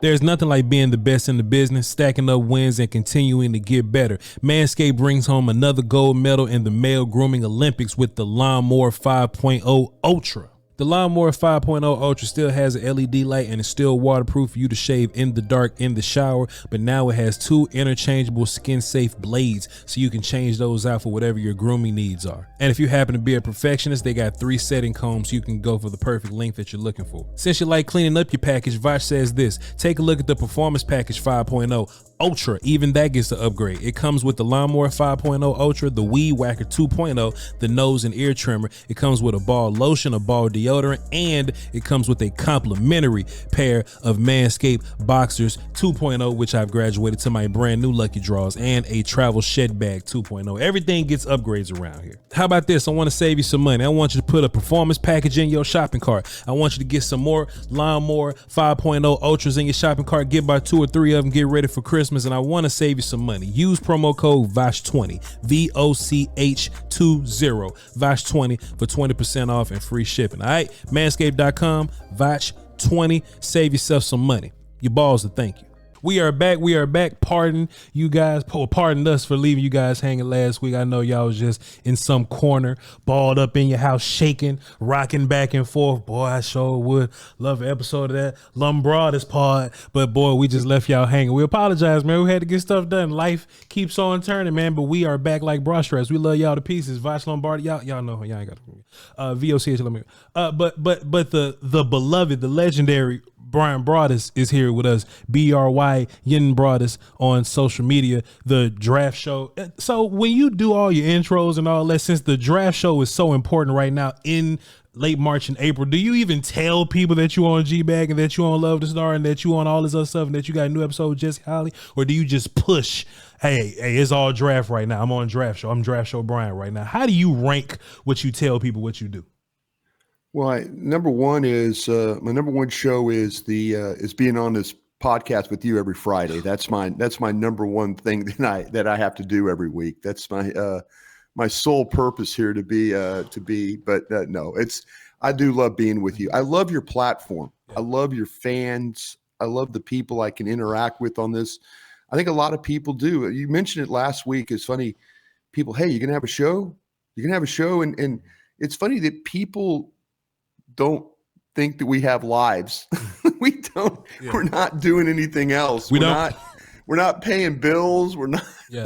There's nothing like being the best in the business, stacking up wins, and continuing to get better. Manscaped brings home another gold medal in the male grooming Olympics with the Lawnmower 5.0 Ultra. The Lawnmower 5.0 Ultra still has an LED light and is still waterproof for you to shave in the dark in the shower, but now it has 2 interchangeable skin-safe blades, so you can change those out for whatever your grooming needs are. And if you happen to be a perfectionist, they got 3 setting combs so you can go for the perfect length that you're looking for. Since you like cleaning up your package, Voch says this: take a look at the Performance Package 5.0 Ultra. Even that gets the upgrade. It comes with the Lawnmower 5.0 Ultra, the Weed Whacker 2.0, the nose and ear trimmer. It comes with a ball lotion, a ball deodorant, and it comes with a complimentary pair of Manscaped Boxers 2.0, which I've graduated to my brand new Lucky Draws, and a travel shed bag 2.0. Everything gets upgrades around here. How about this? I want to save you some money. I want you to put a performance package in your shopping cart. I want you to get some more Lawnmower 5.0 Ultras in your shopping cart. Get about 2 or 3 of them. Get ready for Christmas. And I want to save you some money. Use promo code VOCH20, VOCH20, VOCH20 for 20% off and free shipping. All right, manscaped.com, VOCH20. Save yourself some money. Your balls to thank you. We are back. Pardon you guys, pardon us for leaving you guys hanging last week. I know y'all was just in some corner, balled up in your house, shaking, rocking back and forth. Boy, I sure would love an episode of that Lombardi's pod. But boy, we just left y'all hanging. We apologize, man. We had to get stuff done. Life keeps on turning, man. But we are back like bra straps. We love y'all to pieces. Voch Lombardi, y'all know y'all ain't got VOCH. But the beloved, the legendary Bryan Broaddus is here with us. Bryan Broaddus on social media, the draft show. So when you do all your intros and all that, since the draft show is so important right now in late March and April, do you even tell people that you on G-Bag and that you on Love the Star and that you on all this other stuff and that you got a new episode with Jesse Holly? Or do you just push, hey, it's all draft right now. I'm on draft show. I'm draft show Bryan right now. How do you rank what you tell people what you do? Well, number one is my number one show is is being on this podcast with you every Friday. That's my number one thing that I have to do every week. That's my sole purpose here to be. But no, I do love being with you. I love your platform. I love your fans. I love the people I can interact with on this. I think a lot of people do. You mentioned it last week. It's funny. People, hey, you're gonna have a show. You're gonna have a show, and it's funny that people don't think that we have lives. We don't. Yeah. We're not doing anything else. We're not paying bills. We're not. Yeah.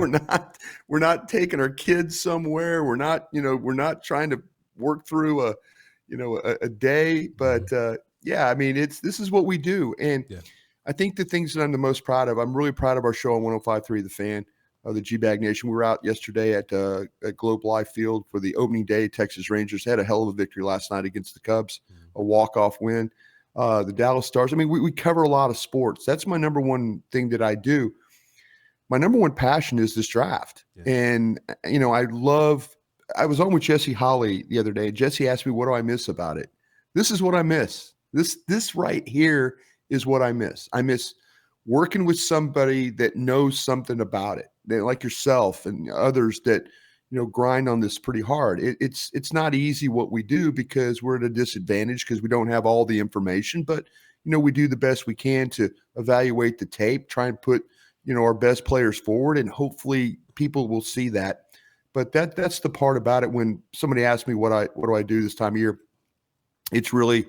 We're not taking our kids somewhere. We're not trying to work through a day. But yeah, I mean, this is what we do. And yeah. I think the things that I'm the most proud of, I'm really proud of our show on 105.3 The Fan. The G-Bag Nation. We were out yesterday at Globe Life Field for the opening day. Texas Rangers had a hell of a victory last night against the Cubs, a walk-off win. The Dallas Stars. I mean, we cover a lot of sports. That's my number one thing that I do. My number one passion is this draft. Yeah. And, I was on with Jesse Holly the other day. Jesse asked me, what do I miss about it? This is what I miss. This right here is what I miss. I miss working with somebody that knows something about it. Like yourself and others that, grind on this pretty hard. It's not easy what we do because we're at a disadvantage because we don't have all the information, but, we do the best we can to evaluate the tape, try and put, our best players forward, and hopefully people will see that. But that's the part about it. When somebody asks me what do I do this time of year, it's really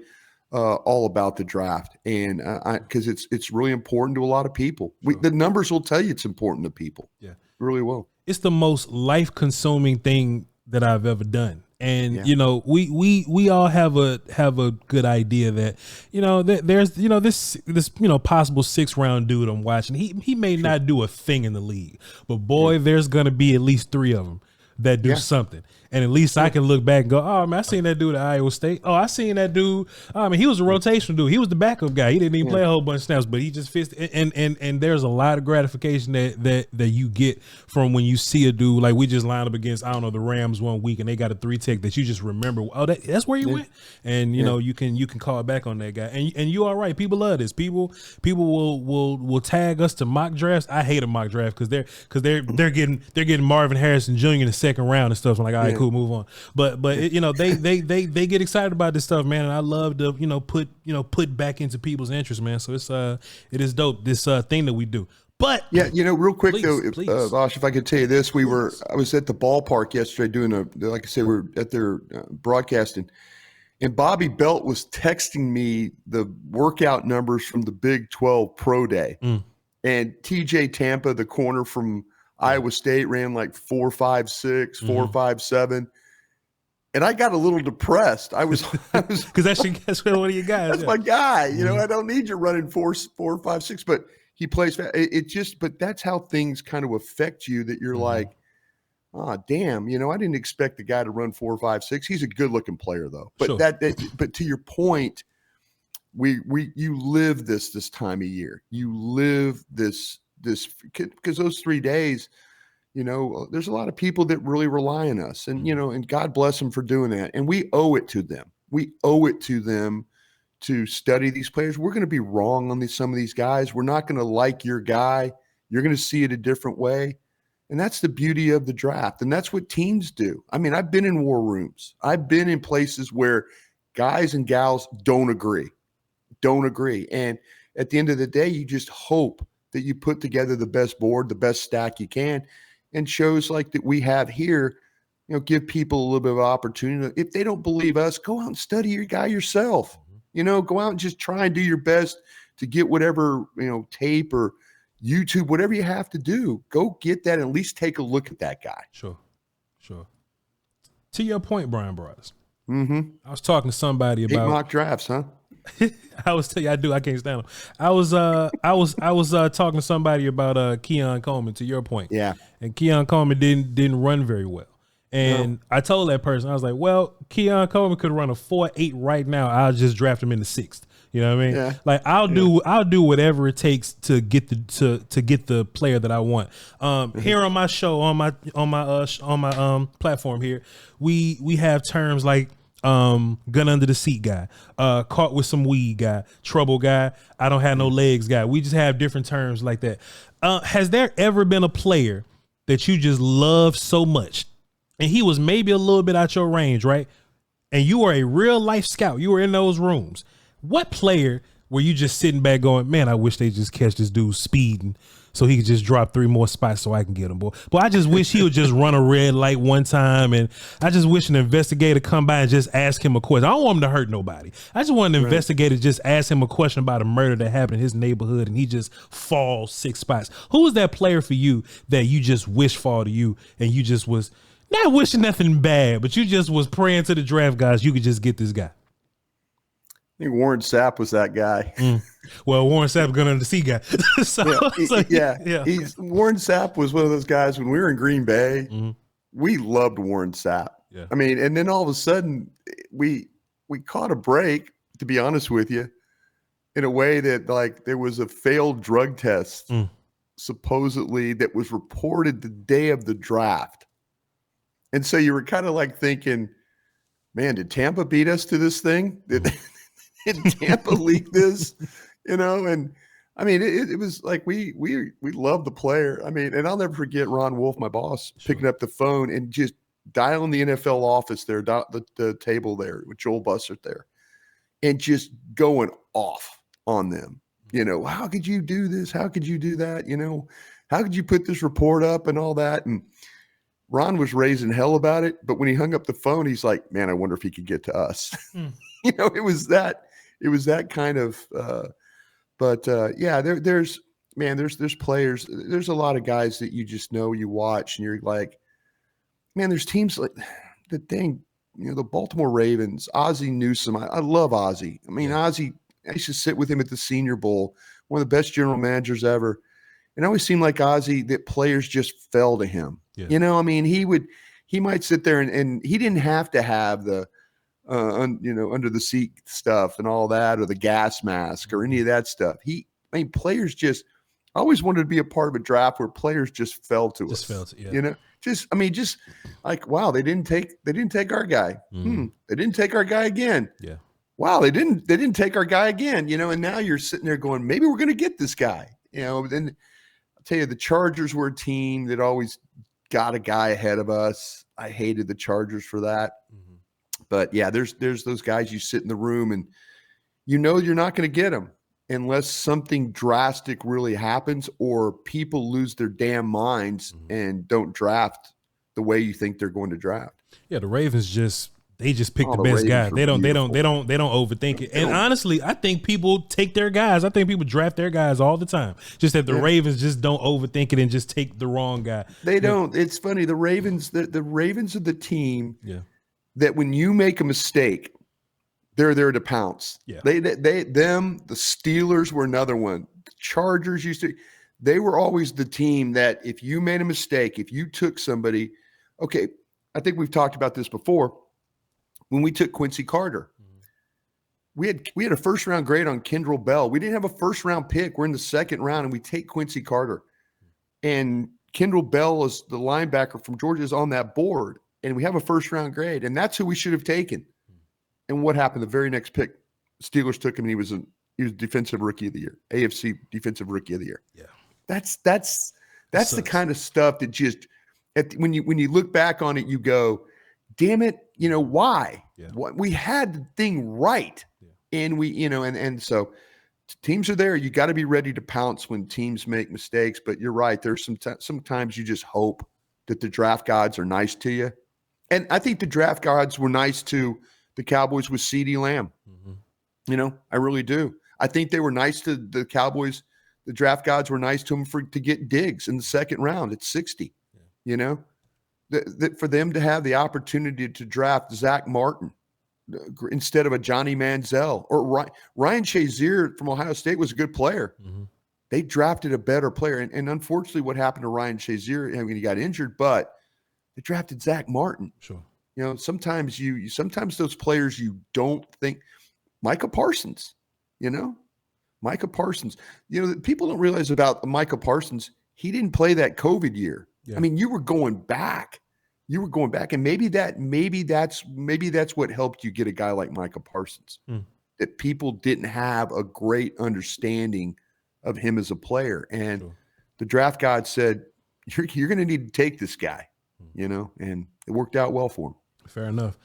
all about the draft, and because it's really important to a lot of people. Sure. The numbers will tell you it's important to people. Yeah, it really will. It's the most life-consuming thing that I've ever done, and yeah. We all have a good idea that there's this possible 6-round dude I'm watching. He may sure. not do a thing in the league, but boy, yeah. there's gonna be at least 3 of them that do yeah. something. And at least I can look back and go, oh, man, I seen that dude at Iowa State. Oh, I seen that dude. I mean, he was a rotational dude. He was the backup guy. He didn't even play a whole bunch of snaps, but he just fits. And there's a lot of gratification that you get from when you see a dude. Like, we just lined up against, the Rams one week, and they got a 3-tech that you just remember. Oh, that's where you went. And you can call back on that guy. And you are right. People love this. People will tag us to mock drafts. I hate a mock draft because they're getting Marvin Harrison Jr. in the second round and stuff. So I'm like, all right, cool, move on. But it, they get excited about this stuff, man. And I love to put back into people's interest, man. So it is dope, this thing that we do. But yeah, real quick please. Voch, if I could tell you this, I was at the ballpark yesterday doing like I said, we were at their broadcasting, and Bobby Belt was texting me the workout numbers from the Big 12 Pro Day, and TJ Tampa, the corner from Iowa State, ran like 4.56, 4.57. And I got a little depressed. I was because that's one of your guys. That's my guy. I don't need you running 4.56, but he plays fast. But that's how things kind of affect you, that you're like, oh, damn, I didn't expect the guy to run 4.56. He's a good looking player though. But sure. But to your point, you live this time of year. You live this because those 3 days, there's a lot of people that really rely on us, and, and God bless them for doing that. And we owe it to them. We owe it to them to study these players. We're going to be wrong on some of these guys. We're not going to like your guy. You're going to see it a different way. And that's the beauty of the draft. And that's what teams do. I mean, I've been in war rooms. I've been in places where guys and gals don't agree. And at the end of the day, you just hope that you put together the best board, the best stack you can, and shows like that we have here, give people a little bit of opportunity. If they don't believe us, go out and study your guy yourself. Go out and just try and do your best to get whatever, tape or YouTube, whatever you have to do. Go get that and at least take a look at that guy. Sure. To your point, Bryan Broaddus. I was talking to somebody about mock drafts, huh? I was telling you, I can't stand them. I was talking to somebody about Keon Coleman, to your point. Yeah. And Keon Coleman didn't run very well. And I told that person, I was like, well, Keon Coleman could run a 4.8 right now. I'll just draft him in the 6th. You know what I mean? Yeah. Like I'll do whatever it takes to get the player that I want. Here on my show, on my platform here, we have terms like gun under the seat guy, caught with some weed guy, trouble guy, I don't have no legs guy. We just have different terms like that. Has there ever been a player that you just love so much, and he was maybe a little bit out your range, right? And you were a real life scout. You were in those rooms. What player were you just sitting back going, man, I wish they just catch this dude speeding so he could just drop 3 more spots so I can get him, boy. But I just wish he would just run a red light one time, and I just wish an investigator come by and just ask him a question. I don't want him to hurt nobody. I just want an investigator to just ask him a question about a murder that happened in his neighborhood, and he just falls 6 spots. Who was that player for you that you just wish fall to you, and you just was not wishing nothing bad, but you just was praying to the draft guys you could just get this guy? I think Warren Sapp was that guy. Well, Warren Sapp gun under the sea guy. Warren Sapp was one of those guys when we were in Green Bay. We loved Warren Sapp. Yeah. I mean, and then all of a sudden we caught a break, to be honest with you, in a way that like there was a failed drug test supposedly that was reported the day of the draft. And so you were kind of like thinking, man, did Tampa beat us to this thing? Did Tampa leak this? And I mean, it was like we loved the player. I mean, and I'll never forget Ron Wolf, my boss, picking up the phone and just dialing the NFL office there, the table there with Joel Bussert there, and just going off on them. How could you do this? How could you do that? How could you put this report up and all that? And Ron was raising hell about it, but when he hung up the phone, he's like, man, I wonder if he could get to us. It was that kind of, there's players, there's a lot of guys that you just know, you watch and you're like, man, there's teams like the Baltimore Ravens, Ozzie Newsome. I love Ozzie. I mean, Ozzie, I used to sit with him at the Senior Bowl, one of the best general managers ever. And it always seemed like Ozzie that players just fell to him. Yeah. I mean, he might sit there and he didn't have to have the, under the seat stuff and all that, or the gas mask or any of that stuff. Players just, I always wanted to be a part of a draft where players just fell to us. Just like, wow, they didn't take our guy. They didn't take our guy again. Yeah. Wow, they didn't take our guy again. And now you're sitting there going, maybe we're going to get this guy. Then I'll tell you, the Chargers were a team that always got a guy ahead of us. I hated the Chargers for that. Mm-hmm. But yeah, there's those guys you sit in the room and you know you're not going to get them unless something drastic really happens or people lose their damn minds and don't draft the way you think they're going to draft. Yeah, the Ravens they just pick the the best guy. Ravens They are don't beautiful. overthink it. And honestly, I think people take their guys. I think people draft their guys all the time. Just that the Ravens just don't overthink it and just take the wrong guy. They don't. It's funny. The Ravens are the team that when you make a mistake, they're there to pounce. Yeah. The Steelers were another one. The Chargers they were always the team that if you made a mistake, if you took somebody, okay, I think we've talked about this before. When we took Quincy Carter, we had a first round grade on Kendrell Bell. We didn't have a first round pick. We're in the second round and we take Quincy Carter. And Kendrell Bell is the linebacker from Georgia is on that board. And we have a first round grade. And that's who we should have taken. And what happened? The very next pick, Steelers took him and he was defensive rookie of the year, AFC defensive rookie of the year. Yeah. That's the kind of stuff that just when you look back on it, you go, damn it, why? Yeah. We had the thing right. Yeah. And we, and so teams are there. You got to be ready to pounce when teams make mistakes. But you're right. There's sometimes you just hope that the draft gods are nice to you. And I think the draft gods were nice to the Cowboys with CeeDee Lamb. Mm-hmm. I really do. I think they were nice to the Cowboys. The draft gods were nice to them to get Diggs in the second round at 60. Yeah. For them to have the opportunity to draft Zach Martin instead of a Johnny Manziel or Ryan Shazier from Ohio State was a good player. Mm-hmm. They drafted a better player. And unfortunately, what happened to Ryan Shazier, he got injured, but they drafted Zach Martin. Sure. Sometimes sometimes those players you don't think Micah Parsons, Micah Parsons, people don't realize about Micah Parsons. He didn't play that COVID year. Yeah. I mean, you were going back, and maybe that's what helped you get a guy like Micah Parsons. That people didn't have a great understanding of him as a player, and the draft god said, "You're going to need to take this guy," and it worked out well for him. Fair enough.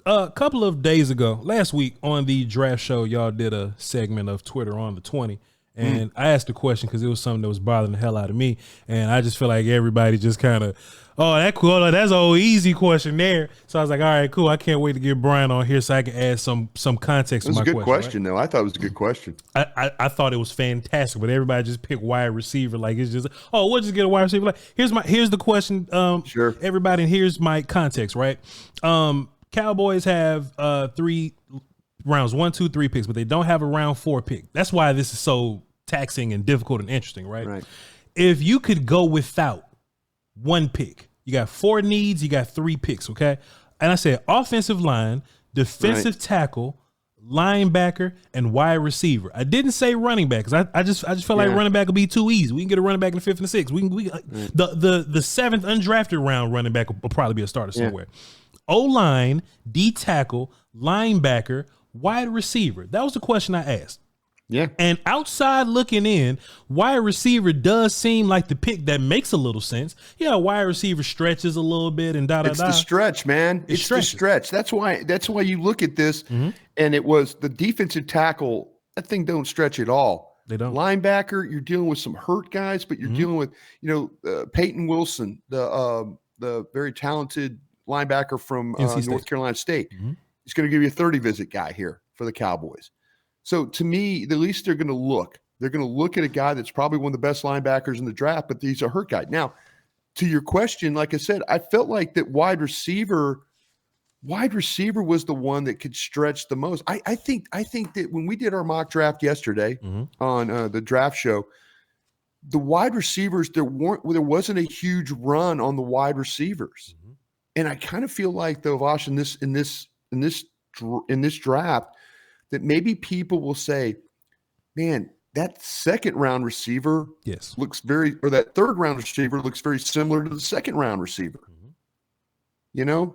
A couple of days ago, last week on the draft show, y'all did a segment of Twitter on the 20. And I asked a question because it was something that was bothering the hell out of me. And I just feel like everybody just kind of, that's an old easy question there. So I was like, all right, cool. I can't wait to get Bryan on here so I can add some context to my question. It was a good question, though. I thought it was a good question. I thought it was fantastic, but everybody just picked wide receiver. Like, it's just, we'll just get a wide receiver. Like, here's the question. Sure. Everybody, and here's my context, right? Cowboys have 3 rounds, 1, 2, 3 picks, but they don't have a round 4 pick. That's why this is so taxing and difficult and interesting, right? If you could go without 1 pick, you got 4 needs, you got 3 picks, okay? And I said offensive line, defensive tackle, linebacker, and wide receiver. I didn't say running back because I just felt like running back would be too easy. We can get a running back in the 5th and the 6th. The 7th undrafted round running back will probably be a starter somewhere. O-line, D tackle, linebacker, wide receiver. That was the question I asked. Yeah. And outside looking in, wide receiver does seem like the pick that makes a little sense. Yeah, wide receiver stretches a little bit and It's the stretch, man. It's the stretch. That's why you look at this, and it was the defensive tackle. That thing don't stretch at all. They don't. Linebacker, you're dealing with some hurt guys, but you're dealing with Peyton Wilson, the very talented linebacker from North Carolina State. He's going to give you a 30 visit guy here for the Cowboys. So to me, at least they're going to look. They're going to look at a guy that's probably one of the best linebackers in the draft, but he's a hurt guy. Now, to your question, like I said, I felt like that wide receiver was the one that could stretch the most. I think that when we did our mock draft yesterday on the draft show, the wide receivers there wasn't a huge run on the wide receivers, and I kind of feel like though, Voch, in this draft, that maybe people will say, man, that second round receiver looks that third round receiver looks very similar to the second round receiver.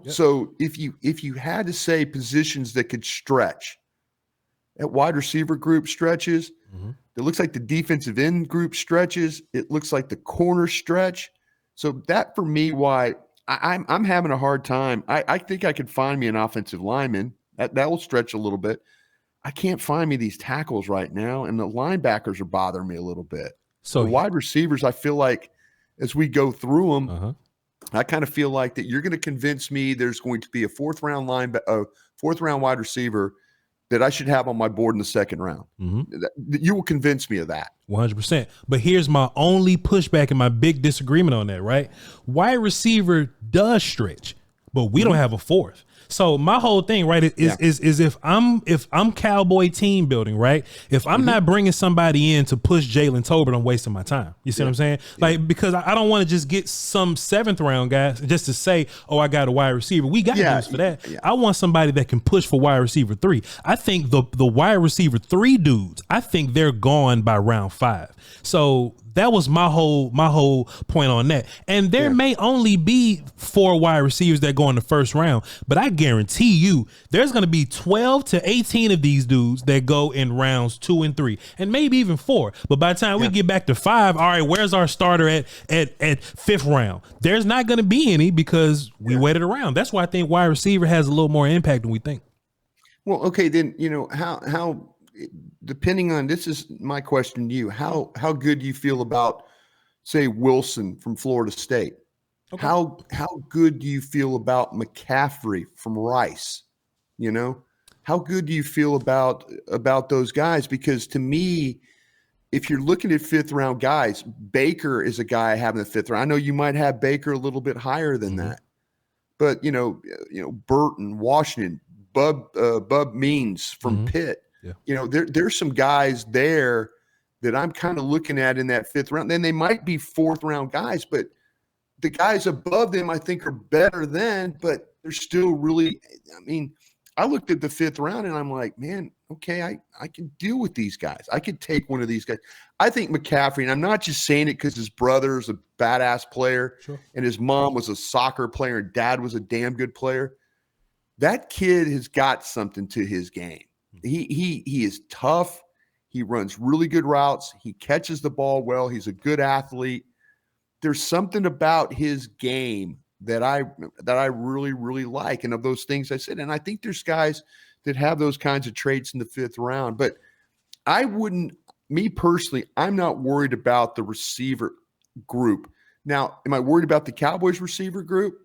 So if you had to say positions that could stretch, that wide receiver group stretches, it looks like the defensive end group stretches, it looks like the corner stretch. So that for me, why I'm having a hard time. I think I could find me an offensive lineman that will stretch a little bit. I can't find me these tackles right now, and the linebackers are bothering me a little bit. So the wide receivers, I feel like as we go through them, I kind of feel like that you're going to convince me there's going to be a fourth round wide receiver that I should have on my board in the second round. You will convince me of that. 100%. But here's my only pushback and my big disagreement on that, right? Wide receiver does stretch, but we don't have a fourth. So my whole thing, right, is if I'm Cowboy team building, right? If I'm not bringing somebody in to push Jalen Tolbert, I'm wasting my time. You see what I'm saying? Like, because I don't want to just get some 7th round guys just to say, oh, I got a wide receiver. We got dudes for that. I want somebody that can push for wide receiver 3. I think the wide receiver 3 dudes, I think they're gone by round 5. So that was my whole point on that. And there may only be 4 wide receivers that go in the first round, but I guarantee you there's going to be 12 to 18 of these dudes that go in rounds 2 and 3, and maybe even 4. But by the time we get back to 5, all right, where's our starter at 5th round? There's not going to be any because we waited around. That's why I think wide receiver has a little more impact than we think. Well, okay, then, how depending on, this is my question to you, how good do you feel about, say, Wilson from Florida State? Okay. How good do you feel about McCaffrey from Rice? How good do you feel about those guys? Because to me, if you're looking at 5th round guys, Baker is a guy I have in the 5th round. I know you might have Baker a little bit higher than that, but Burton, Washington, Bub Means from Pitt. Yeah. There's some guys there that I'm kind of looking at in that 5th round. Then they might be 4th round guys, but the guys above them I think are better than, but they're still really, I looked at the 5th round and I'm like, man, okay, I can deal with these guys. I could take one of these guys. I think McCaffrey, and I'm not just saying it because his brother's a badass player and his mom was a soccer player and dad was a damn good player. That kid has got something to his game. He is tough. He runs really good routes. He catches the ball well. He's a good athlete. There's something about his game that I really, really like. And of those things I said, and I think there's guys that have those kinds of traits in the 5th round, but me personally, I'm not worried about the receiver group. Now, am I worried about the Cowboys receiver group?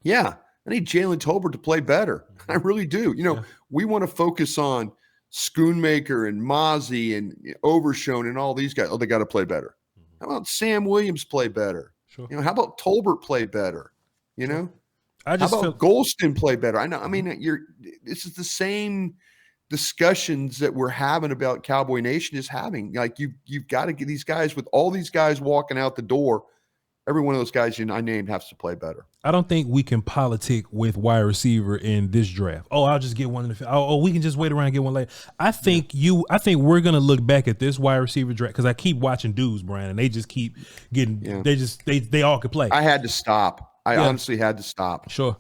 Yeah. I need Jalen Tolbert to play better. I really do. We want to focus on Schoonmaker and Mozzie and Overshone and all these guys. Oh, they got to play better. How about Sam Williams play better? How about Tolbert play better? How about Golston play better? I know. This is the same discussions that we're having about Cowboy Nation is having. Like you've got to get these guys, with all these guys walking out the door. Every one of those guys I named has to play better. I don't think we can politic with wide receiver in this draft. Oh, I'll just get one in the we can just wait around and get one later. I think we're gonna look back at this wide receiver draft because I keep watching dudes, Brian, and they just keep getting they all could play. I had to stop. I honestly had to stop. Sure.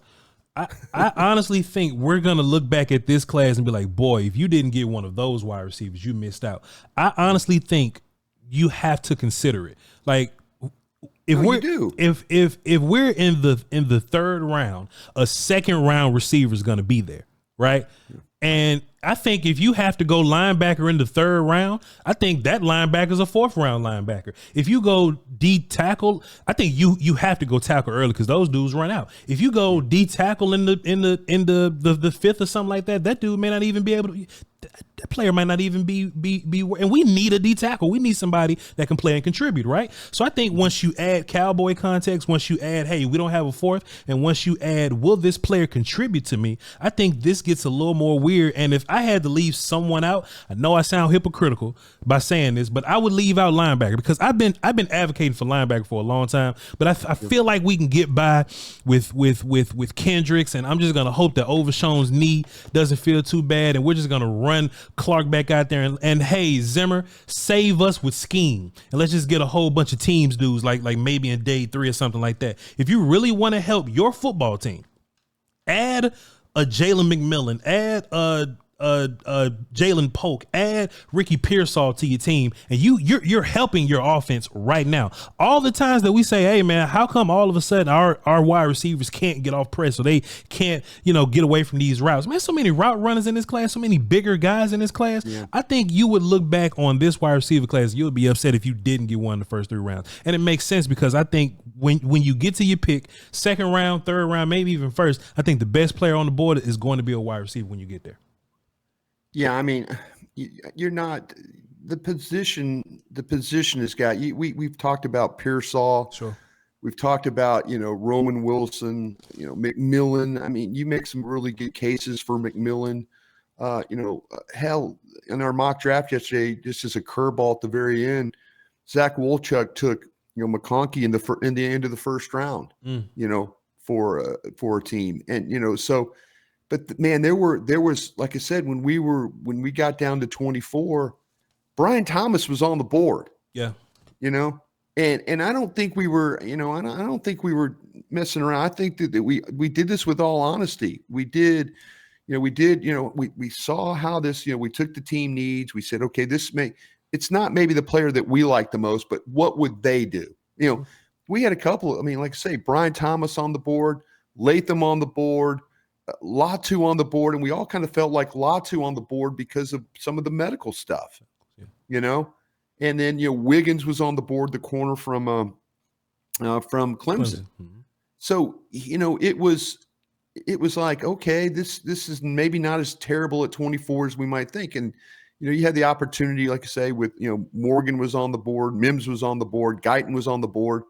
I honestly think we're gonna look back at this class and be like, boy, if you didn't get one of those wide receivers, you missed out. I honestly think you have to consider it. Like, if we're in the 3rd round, a 2nd round receiver is going to be there, right? And I think if you have to go linebacker in the 3rd round, I think that linebacker is a 4th round linebacker. If you go D tackle, I think you have to go tackle early because those dudes run out. If you go D tackle in the 5th or something like that, that dude may not even be able to. That player might not even be, and we need a D tackle. We need somebody that can play and contribute, right? So I think once you add Cowboy context, once you add, hey, we don't have a 4th, and once you add, will this player contribute to me? I think this gets a little more weird. And if I had to leave someone out, I know I sound hypocritical by saying this, but I would leave out linebacker because I've been advocating for linebacker for a long time. But I feel like we can get by with Kendricks, and I'm just gonna hope that Overshone's knee doesn't feel too bad, and we're just gonna run Clark back out there and hey, Zimmer, save us with scheme, and let's just get a whole bunch of teams dudes like maybe in day 3 or something like that. If you really want to help your football team, add a Jalen McMillan, add Jalen Polk, add Ricky Pearsall to your team, and you're helping your offense right now. All the times that we say, hey man, how come all of a sudden our wide receivers can't get off press, or they can't, get away from these routes? Man, so many route runners in this class, so many bigger guys in this class. Yeah. I think you would look back on this wide receiver class, you would be upset if you didn't get one in the first 3 rounds. And it makes sense, because I think when you get to your pick, second round, third round, maybe even first, I think the best player on the board is going to be a wide receiver when you get there. Yeah, I mean, you're not the position. The position has got you. We've talked about Pearsall. Sure. We've talked about Roman Wilson. McMillan. I mean, you make some really good cases for McMillan. Hell, in our mock draft yesterday, just as a curveball at the very end, Zach Wolchuk took McConkey in the end of the first round. For a team, and so. But man, there was, like I said, when we got down to 24, Brian Thomas was on the board. Yeah. And I don't think we were, I don't think we were messing around. I think that we did this with all honesty. We saw how this, we took the team needs. We said, okay, it's not maybe the player that we like the most, but what would they do? We had a couple, like I say, Brian Thomas on the board, Latham on the board, Latu on the board, and we all kind of felt like Latu on the board because of some of the medical stuff, and then Wiggins was on the board, the corner from Clemson. Mm-hmm. So it was like, okay, this is maybe not as terrible at 24 as we might think, and you had the opportunity, like I say, with Morgan was on the board, Mims was on the board, Guyton was on the board.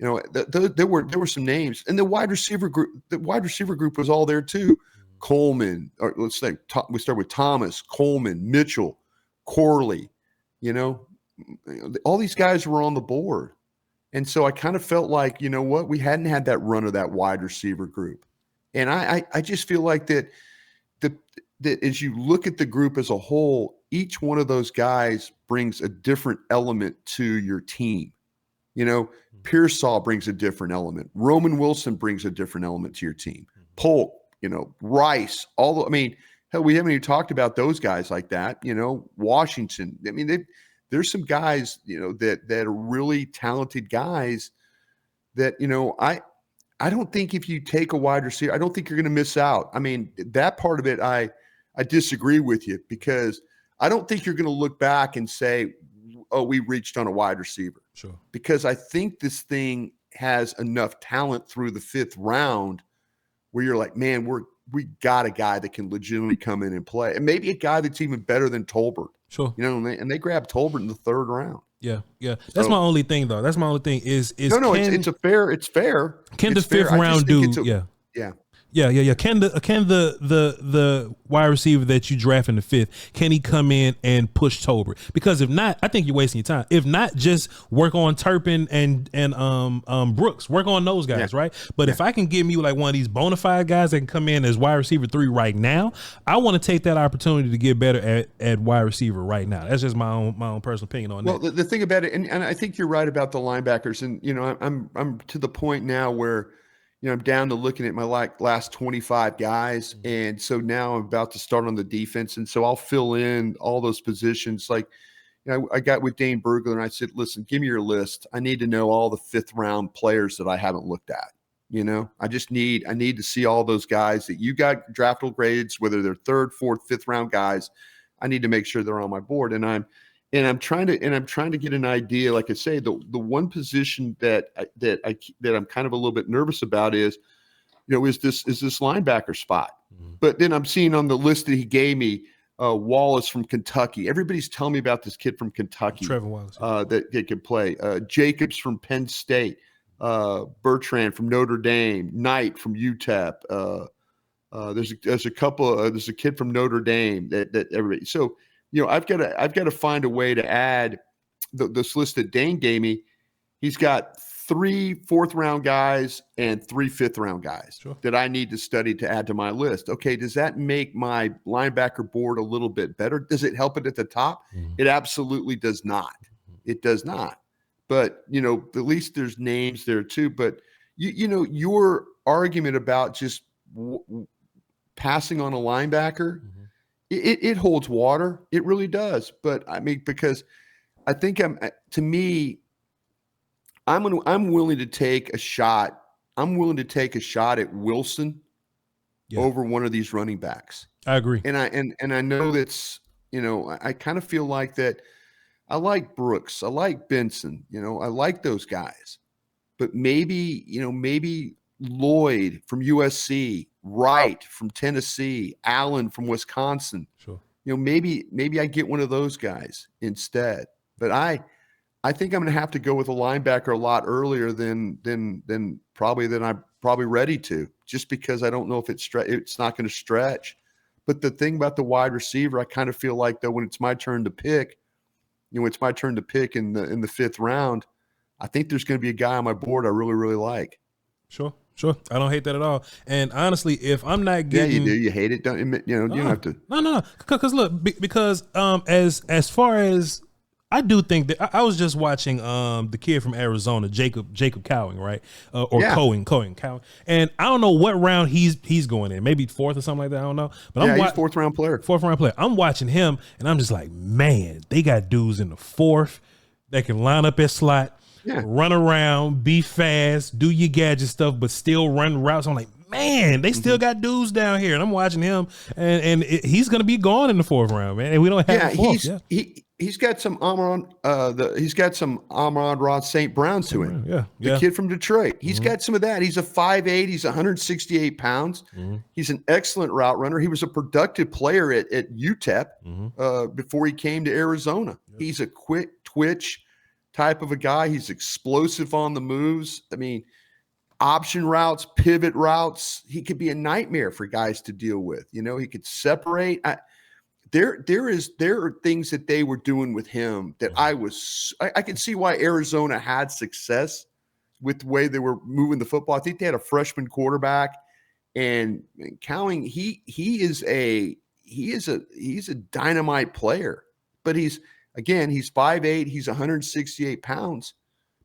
There were some names, and the wide receiver group was all there too. Coleman, or let's say we start with Thomas, Coleman, Mitchell, Corley. All these guys were on the board, and so I kind of felt like we hadn't had that run of that wide receiver group, and I just feel like that as you look at the group as a whole, each one of those guys brings a different element to your team. Pearsall brings a different element. Roman Wilson brings a different element to your team. Polk, Rice, hell, we haven't even talked about those guys like that. Washington. There's some guys, that are really talented guys that, I don't think if you take a wide receiver, I don't think you're going to miss out. That part of it, I disagree with you, because I don't think you're going to look back and say, oh, we reached on a wide receiver. Sure. Because I think this thing has enough talent through the 5th round where you're like, man, we got a guy that can legitimately come in and play. And maybe a guy that's even better than Tolbert. Sure. And they grabbed Tolbert in the 3rd round. Yeah. Yeah. That's my only thing though. That's my only thing is it's fair. Can the 5th round dude? Yeah. Can the wide receiver that you draft in the 5th, can he come in and push Tolbert? Because if not, I think you're wasting your time. If not, just work on Turpin and Brooks. Work on those guys, right? But if I can give you like one of these bona fide guys that can come in as wide receiver 3 right now, I want to take that opportunity to get better at wide receiver right now. That's just my own personal opinion on that. Well, the thing about it, and I think you're right about the linebackers, and I'm to the point now where I'm down to looking at my last 25 guys. And so now I'm about to start on the defense. And so I'll fill in all those positions. Like, I got with Dane Bergler and I said, listen, give me your list. I need to know all the 5th round players that I haven't looked at. I need to see all those guys that you got draftable grades, whether they're 3rd, 4th, 5th round guys. I need to make sure they're on my board. And I'm trying to get an idea. Like I say, the one position that I'm kind of a little bit nervous about is this linebacker spot. Mm-hmm. But then I'm seeing on the list that he gave me, Wallace from Kentucky. Everybody's telling me about this kid from Kentucky, Trevor Wallace, that can play. Jacobs from Penn State, Bertrand from Notre Dame, Knight from UTEP. There's a kid from Notre Dame that everybody. So I've got to find a way to add this list that Dane gave me. He's got 3 4th round guys and 3 5th round guys that I need to study to add to my list. Okay, does that make my linebacker board a little bit better? Does it help it at the top? Mm-hmm. It absolutely does not. It does not. But at least there's names there too. But your argument about just passing on a linebacker. Mm-hmm. it holds water. It really does. But I mean, because I think I'm willing to take a shot. I'm willing to take a shot at Wilson over one of these running backs. I agree. And I know that's, I kind of feel like that. I like Brooks. I like Benson. I like those guys. But maybe Lloyd from USC, Wright from Tennessee, Allen from Wisconsin. Sure. Maybe I get one of those guys instead. But I think I'm going to have to go with a linebacker a lot earlier than I'm probably ready to, just because I don't know if it's not going to stretch. But the thing about the wide receiver, I kind of feel like, though, when it's my turn to pick, it's my turn to pick in the fifth round, I think there's going to be a guy on my board I really, really like. Sure. I don't hate that at all. And honestly, if I'm not getting, you do. You hate it, don't you? You don't have to. No. Because look, because as far as I do think that I was just watching the kid from Arizona, Jacob Cowing, right? Cowing. And I don't know what round he's going in. Maybe fourth or something like that. I don't know. But he's fourth round player. I'm watching him, and I'm just like, man, they got dudes in the fourth that can line up at slot, run around, be fast, do your gadget stuff, but still run routes. I'm like, man, they still got dudes down here, and I'm watching him, and he's going to be gone in the fourth round, man. And we don't have he's got some Amon Rod St. Brown to him. The kid from Detroit. He's got some of that. He's a 5'8", he's 168 pounds. He's an excellent route runner. He was a productive player at UTEP before he came to Arizona. He's a quick twitch type of a guy. He's explosive on the moves. I mean, option routes, pivot routes. He could be a nightmare for guys to deal with. He could separate. There are things that they were doing with him that I could see why Arizona had success with the way they were moving the football. I think they had a freshman quarterback, and Cowing, he is a dynamite player, but he's 5'8", he's 168 pounds.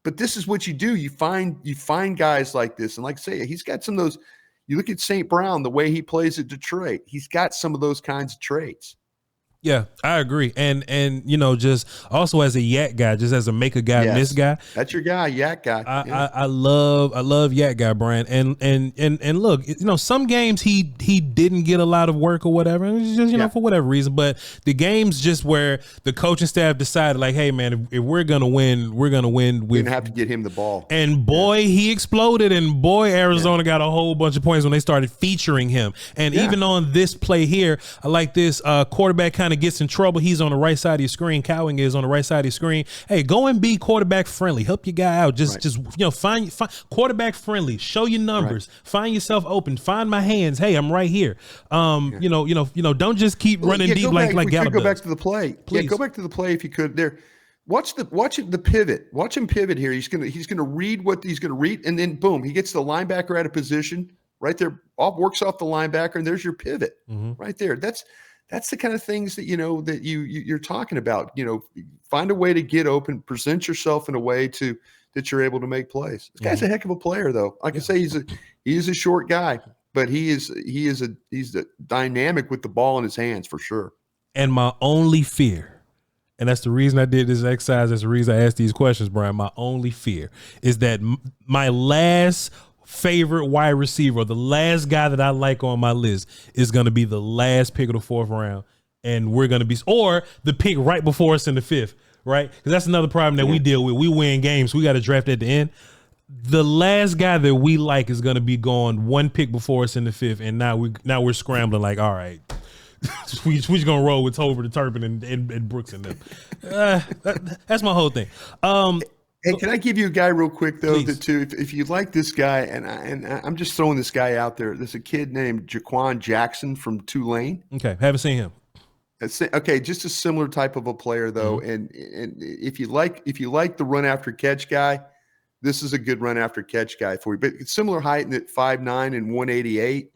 But this is what you do. You find guys like this. And like I say, he's got some of those. You look at St. Brown, the way he plays at Detroit, he's got some of those kinds of traits. Yeah, I agree. And just also as a yak guy, just as a make a guy miss guy. That's your guy, yak guy. I love yak guy, Bryan. And look, some games he didn't get a lot of work or whatever. And it's just, for whatever reason. But the games just where the coaching staff decided, like, hey man, if we're gonna win, we're gonna win. We're gonna have to get him the ball. And boy, he exploded, and boy, Arizona got a whole bunch of points when they started featuring him. And even on this play here, I like this quarterback kind of gets in trouble. He's on the right side of your screen. Cowing is on the right side of your screen. Hey, go and be quarterback friendly. Help your guy out. Just find quarterback friendly. Show your numbers. Right. Find yourself open. Find my hands. Hey, I'm right here. Don't just keep running deep like Gallup does. Go back to the play. Please. Yeah, go back to the play if you could. There, watch the pivot. Watch him pivot here. He's gonna read what he's gonna read, and then boom, he gets the linebacker out of position right there. Works off the linebacker, and there's your pivot right there. That's the kind of things that that you're talking about. Find a way to get open, present yourself in a way that you're able to make plays. This guy's a heck of a player, though. Like I say, he's a short guy, but he's dynamic with the ball in his hands for sure. And my only fear, and that's the reason I did this exercise, that's the reason I asked these questions, Bryan. My only fear is that my last favorite wide receiver, the last guy that I like on my list, is going to be the last pick of the fourth round, and we're going to be, or the pick right before us in the fifth, right? Because that's another problem that we deal with. We win games, we got to draft at the end. The last guy that we like is going to be gone one pick before us in the fifth, and now we're scrambling like, all right, we just gonna roll with Tolbert and Turpin and Brooks and them. That's my whole thing. Hey, can I give you a guy real quick though? If you like this guy, and I'm just throwing this guy out there. There's a kid named Jaquan Jackson from Tulane. Okay, haven't seen him. Okay, just a similar type of a player though. And if you like the run after catch guy, this is a good run after catch guy for you. But it's similar height at 5'9" and 188,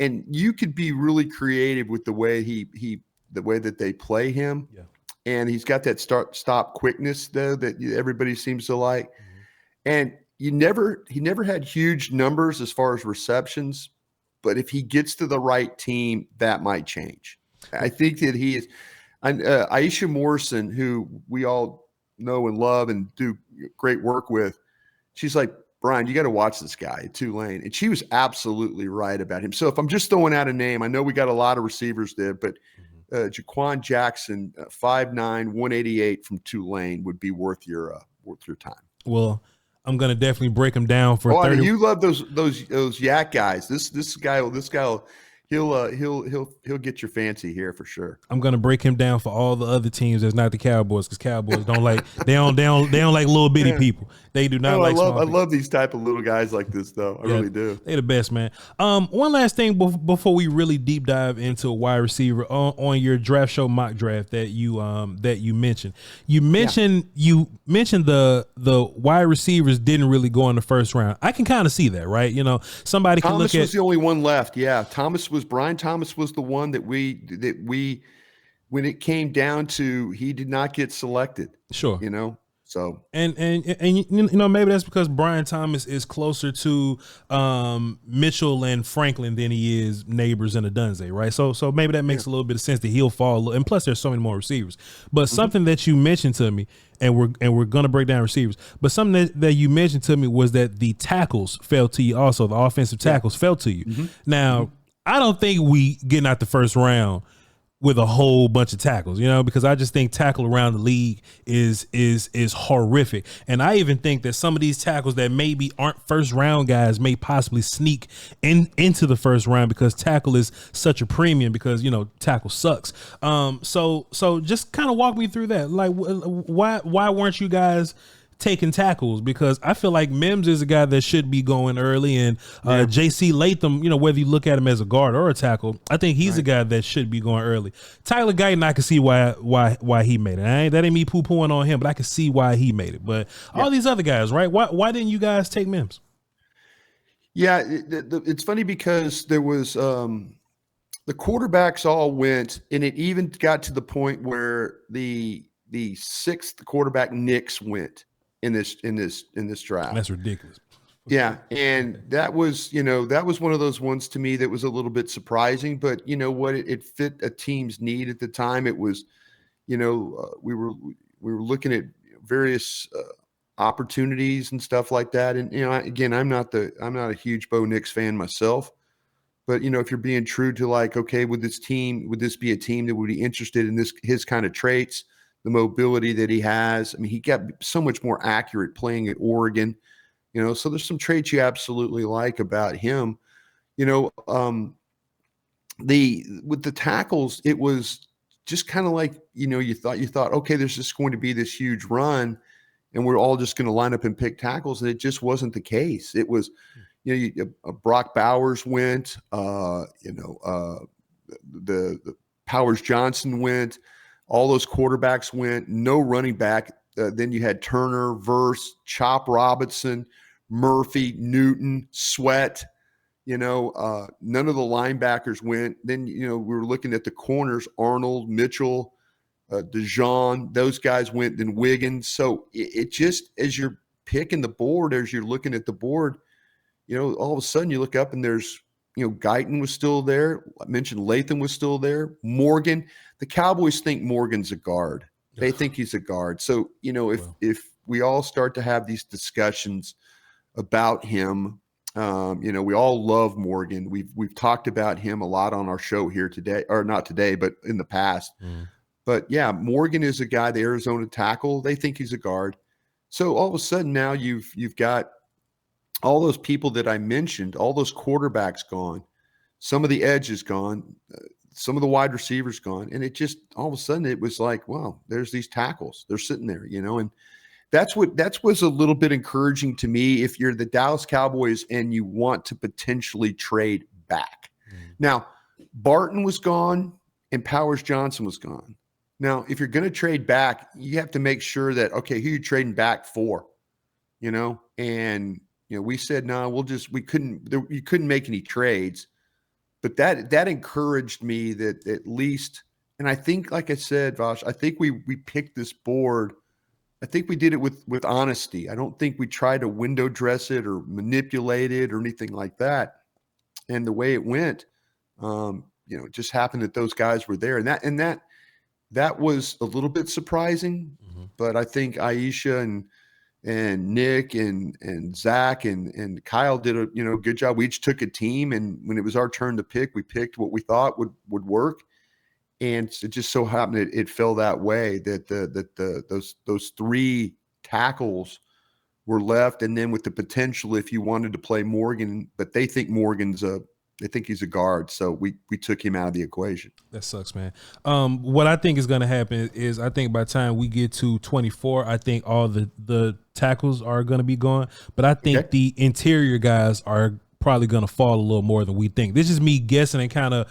and you could be really creative with the way the way that they play him. Yeah. And he's got that stop quickness though that everybody seems to like. And he never had huge numbers as far as receptions, but if he gets to the right team, that might change. I think that he is. Aisha Morrison, who we all know and love and do great work with, she's like, Bryan, you got to watch this guy at Tulane. And she was absolutely right about him. So if I'm just throwing out a name, I know we got a lot of receivers there, but Jaquan Jackson, 5'9", 188 from Tulane would be worth your time. Well, I'm gonna definitely break him down for 30. I mean, you love those yak guys. This guy will he'll get your fancy here for sure. I'm gonna break him down for all the other teams that's not the Cowboys, because Cowboys don't like they don't like little bitty people. They do not like. I love these type of little guys like this though. I really do. They're the best, man. One last thing before we really deep dive into a wide receiver on your draft show mock draft that you mentioned. You mentioned the wide receivers didn't really go in the first round. I can kind of see that, right? You know, somebody can look at. Thomas was the only one left. Yeah, Bryan Thomas was the one that we when it came down to, he did not get selected. Sure, you know. So and you know, maybe that's because Bryan Thomas is closer to Mitchell and Franklin than he is Neighbors and Adunze, right? So maybe that makes a little bit of sense that he'll fall. And plus, there's so many more receivers. But something that you mentioned to me, and we're gonna break down receivers. But something that you mentioned to me was that the tackles fell to you. Also, the offensive tackles fell to you. Now, I don't think we getting out the first round with a whole bunch of tackles, you know, because I just think tackle around the league is horrific. And I even think that some of these tackles that maybe aren't first round guys may possibly sneak into the first round, because tackle is such a premium, because, you know, tackle sucks. So just kind of walk me through that. Like, why weren't you guys taking tackles? Because I feel like Mims is a guy that should be going early, and JC Latham, you know, whether you look at him as a guard or a tackle, I think he's a guy that should be going early. Tyler Guyton, I can see why he made it. That ain't me poo-pooing on him, but I can see why he made it. But all these other guys, right? Why didn't you guys take Mims? Yeah, it's funny because there was the quarterbacks all went, and it even got to the point where the sixth quarterback Nix went in this draft. That's ridiculous. Yeah, and that was one of those ones to me that was a little bit surprising, but you know what, it fit a team's need at the time. It was, we were looking at various opportunities and stuff like that, and again, I'm not a huge Bo Nix fan myself, but if you're being true to, like, okay, would this be a team that would be interested in his kind of traits? The mobility that he has. I mean, he got so much more accurate playing at Oregon, so there's some traits you absolutely like about him. With the tackles, it was just kind of like, you thought, okay, there's just going to be this huge run and we're all just going to line up and pick tackles. And it just wasn't the case. It was, Brock Bowers went, the Powers Johnson went, all those quarterbacks went, no running back. Then you had Turner, Verse, Chop Robinson, Murphy, Newton, Sweat. None of the linebackers went. Then, we were looking at the corners, Arnold, Mitchell, DeJean, those guys went, then Wiggins. So it just, as you're picking the board, as you're looking at the board, all of a sudden you look up and there's, Guyton was still there. I mentioned Latham was still there. Morgan. The Cowboys think Morgan's a guard. They think he's a guard. So, if we all start to have these discussions about him, we all love Morgan. We've talked about him a lot on our show here today, or not today, but in the past. But yeah, Morgan is a guy, the Arizona tackle. They think he's a guard. So all of a sudden now you've got all those people that I mentioned, all those quarterbacks gone, some of the edges gone, some of the wide receivers gone. And it just, all of a sudden it was like, wow, there's these tackles. They're sitting there, and that was a little bit encouraging to me if you're the Dallas Cowboys and you want to potentially trade back. Now, Barton was gone and Powers Johnson was gone. Now, if you're going to trade back, you have to make sure that, okay, who you're trading back for, and we said, no, you couldn't make any trades, but that encouraged me that at least, and I think, like I said, Voch, I think we picked this board. I think we did it with honesty. I don't think we tried to window dress it or manipulate it or anything like that. And the way it went, just happened that those guys were there, and that was a little bit surprising. Mm-hmm. But I think Aisha and Nick and Zach and Kyle did a good job. We each took a team, and when it was our turn to pick, we picked what we thought would work. And it just so happened it fell that way, that those three tackles were left, and then with the potential if you wanted to play Morgan, but they think they think he's a guard, so we took him out of the equation. That sucks, man. What I think is going to happen is I think by the time we get to 24, I think all the tackles are going to be gone, but I think the interior guys are probably going to fall a little more than we think. This is me guessing and kind of,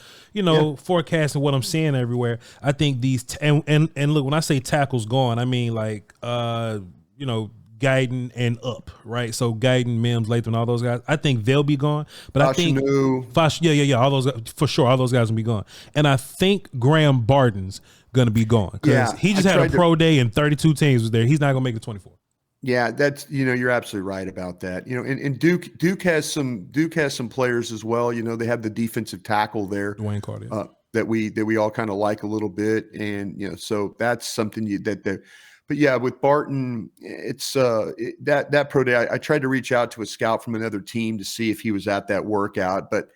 forecasting what I'm seeing everywhere. I think these and look, when I say tackles gone, I mean like Guyton and up, right? So Guyton, Mims, Latham, all those guys. I think they'll be gone. But I think all those for sure, all those guys will be gone. And I think Graham Barden's gonna be gone because he just had a pro day and 32 teams was there. He's not gonna make the 24. Yeah, that's you're absolutely right about that. And Duke has some players as well. They have the defensive tackle there, Dwayne Carter, that we all kind of like a little bit, and so that's something But yeah, with Barton, it's that pro day. I tried to reach out to a scout from another team to see if he was at that workout, but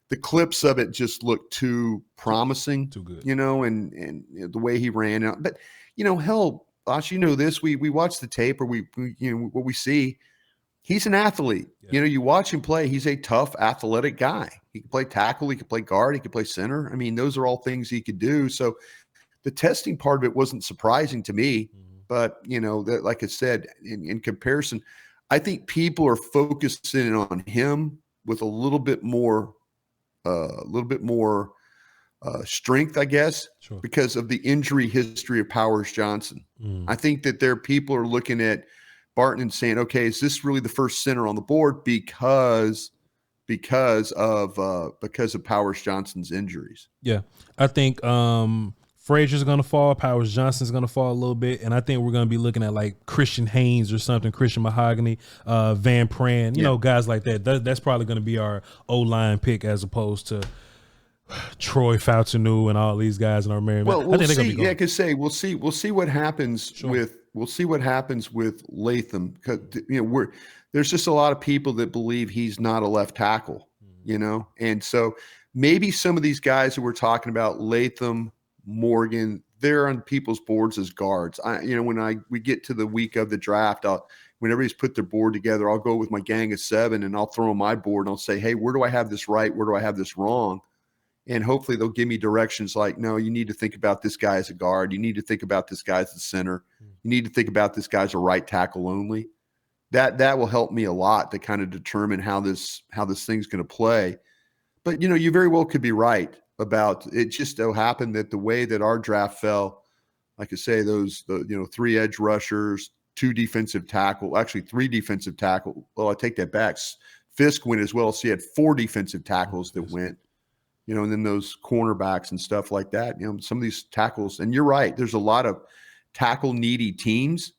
the clips of it just looked too promising, too good, and the way he ran out. But hell, Bosh, this we watch the tape, or we what we see. He's an athlete. Yeah. You watch him play. He's a tough, athletic guy. He can play tackle. He can play guard. He can play center. I mean, those are all things he could do. So the testing part of it wasn't surprising to me. Mm-hmm. But, like I said, in comparison, I think people are focusing on him with a little bit more strength, I guess, sure, because of the injury history of Powers Johnson. I think that people are looking at Barton and saying, okay, is this really the first center on the board because of Powers Johnson's injuries? Yeah, I think Frazier's going to fall. Powers Johnson's going to fall a little bit. And I think we're going to be looking at like Christian Haynes or something, Christian Mahogany, Van Pran, guys like that. That's probably going to be our O-line pick as opposed to Troy Fautanu and all these guys in our Merriman. Well, we'll I think see. They're gonna be I could say we'll see what happens with Latham, because there's just a lot of people that believe he's not a left tackle, and so maybe some of these guys that we're talking about, Latham, Morgan, they're on people's boards as guards. When we get to the week of the draft, when everybody's put their board together, I'll go with my gang of 7 and I'll throw on my board and I'll say, hey, where do I have this right? Where do I have this wrong? And hopefully they'll give me directions like, no, you need to think about this guy as a guard. You need to think about this guy as the center. You need to think about this guy as a right tackle only. That will help me a lot to kind of determine how this thing's going to play. But, you very well could be right about it. Just so happened that the way that our draft fell, like I say, those 3 edge rushers, 2 defensive tackle, actually 3 defensive tackle. Well, I take that back. Fisk went as well. So you had 4 defensive tackles that went, and then those cornerbacks and stuff like that. Some of these tackles, and you're right, there's a lot of tackle needy teams,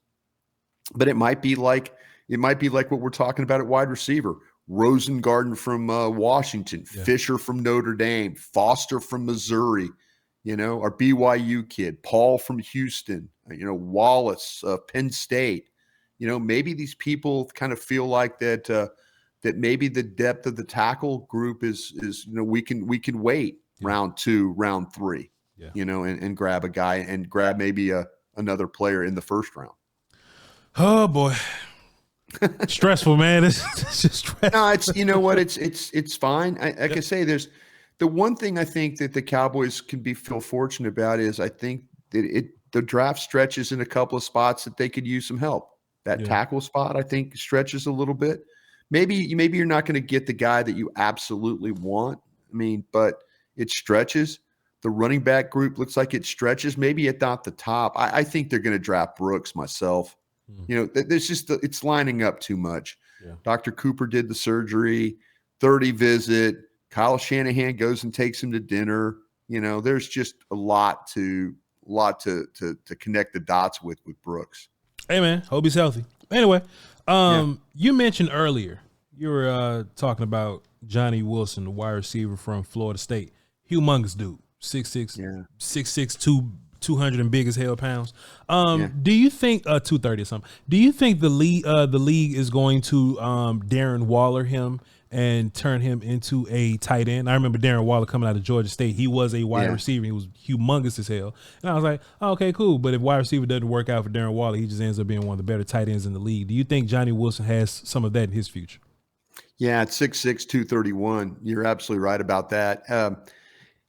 but it might be like what we're talking about at wide receiver. Rosengarten from Washington, Fisher from Notre Dame, Foster from Missouri, our BYU kid, Paul from Houston, Wallace, Penn State. Maybe these people kind of feel like that maybe the depth of the tackle group is we can wait round 2, round 3, and grab a guy and grab maybe another player in the first round. Oh boy. Stressful, man. It's just stressful. No, it's fine. I say, there's the one thing I think that the Cowboys can feel fortunate about is I think that the draft stretches in a couple of spots that they could use some help. That tackle spot, I think, stretches a little bit. Maybe you're not going to get the guy that you absolutely want. But it stretches. The running back group looks like it stretches. Maybe at not the top. I think they're going to draft Brooks myself. There's just it's lining up too much. Yeah. Dr. Cooper did the surgery, 30 visit. Kyle Shanahan goes and takes him to dinner. There's just a lot to connect the dots with Brooks. Hey man, hope he's healthy. Anyway, you mentioned earlier you were talking about Johnny Wilson, the wide receiver from Florida State. humongous dude, 6'6", Yeah. 6'6", 200 and big as hell pounds. Yeah. Do you think 230 or something? Do you think the league is going to Darren Waller him and turn him into a tight end? I remember Darren Waller coming out of Georgia State. He was a wide receiver. He was humongous as hell. And I was like, oh, okay, cool. But if wide receiver doesn't work out for Darren Waller, he just ends up being one of the better tight ends in the league. Do you think Johnny Wilson has some of that in his future? Yeah, at 6'6", 231. You're absolutely right about that.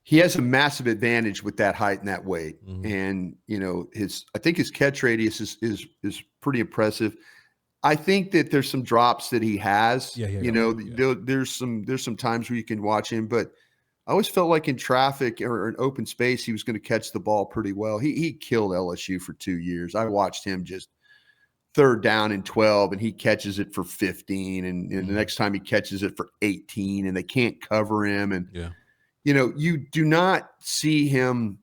He has a massive advantage with that height and that weight. Mm-hmm. And, I think his catch radius is pretty impressive. I think that there's some drops that he has. There's some times where you can watch him, but I always felt like in traffic or in open space, he was going to catch the ball pretty well. He killed LSU for 2 years. I watched him just third down and 12, and he catches it for 15, and the next time he catches it for 18, and they can't cover him. And you do not see him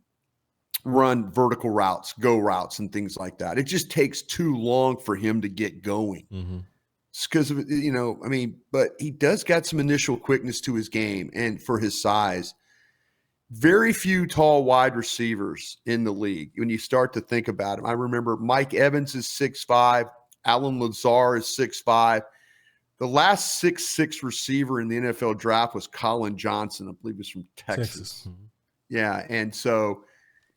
run vertical routes, go routes, and things like that. It just takes too long for him to get going. Mm-hmm. It's because of but he does got some initial quickness to his game, and for his size, very few tall wide receivers in the league. When you start to think about him, I remember Mike Evans is 6'5", Alan Lazar is 6'5". The last 6'6" receiver in the NFL draft was Colin Johnson. I believe he was from Texas. Mm-hmm. Yeah, and so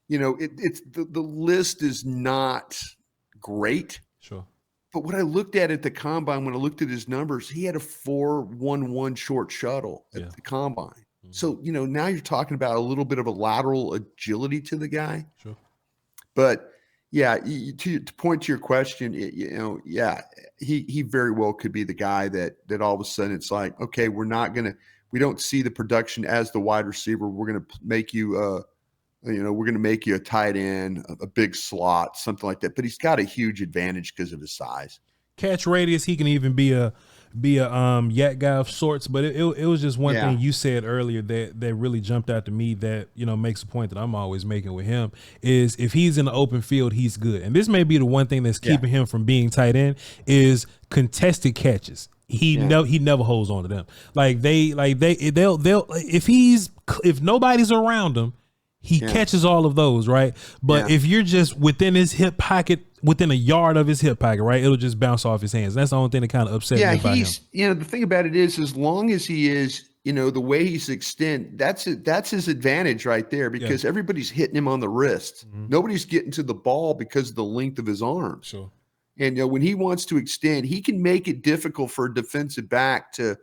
it's the list is not great. Sure. But what I looked at the combine, when I looked at his numbers, he had a 4.11 short shuttle at the combine. Mm-hmm. So, now you're talking about a little bit of a lateral agility to the guy. Sure. But to point to your question, he very well could be the guy that all of a sudden it's like, okay, we don't see the production as the wide receiver. We're going to make you we're going to make you a tight end, a big slot, something like that. But he's got a huge advantage because of his size. Catch radius, he can even be a yak guy of sorts. But it was just one thing you said earlier that really jumped out to me that makes a point that I'm always making with him is if he's in the open field, he's good. And this may be the one thing that's keeping him from being tight end is contested catches. He never holds on to them. They'll if nobody's around him, he catches all of those, right? But if you're just within his hip pocket, within a yard of his hip pocket, right, it'll just bounce off his hands. That's the only thing that kind of upsets me about him. The thing about it is, as long as he is, the way he's extend, that's his advantage right there because everybody's hitting him on the wrist. Mm-hmm. Nobody's getting to the ball because of the length of his arms. Sure. And when he wants to extend, he can make it difficult for a defensive back to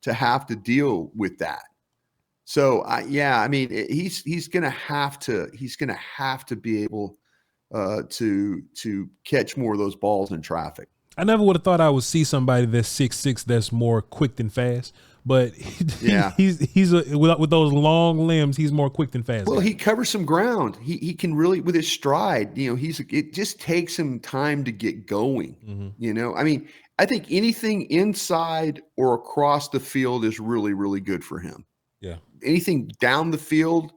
have to deal with that. So he's going to have to be able to catch more of those balls in traffic. I never would have thought I would see somebody that's 6'6" that's more quick than fast, but he's with those long limbs, he's more quick than fast. Well, he covers some ground. He can really with his stride. It just takes him time to get going. Mm-hmm. I think anything inside or across the field is really, really good for him. Yeah. Anything down the field,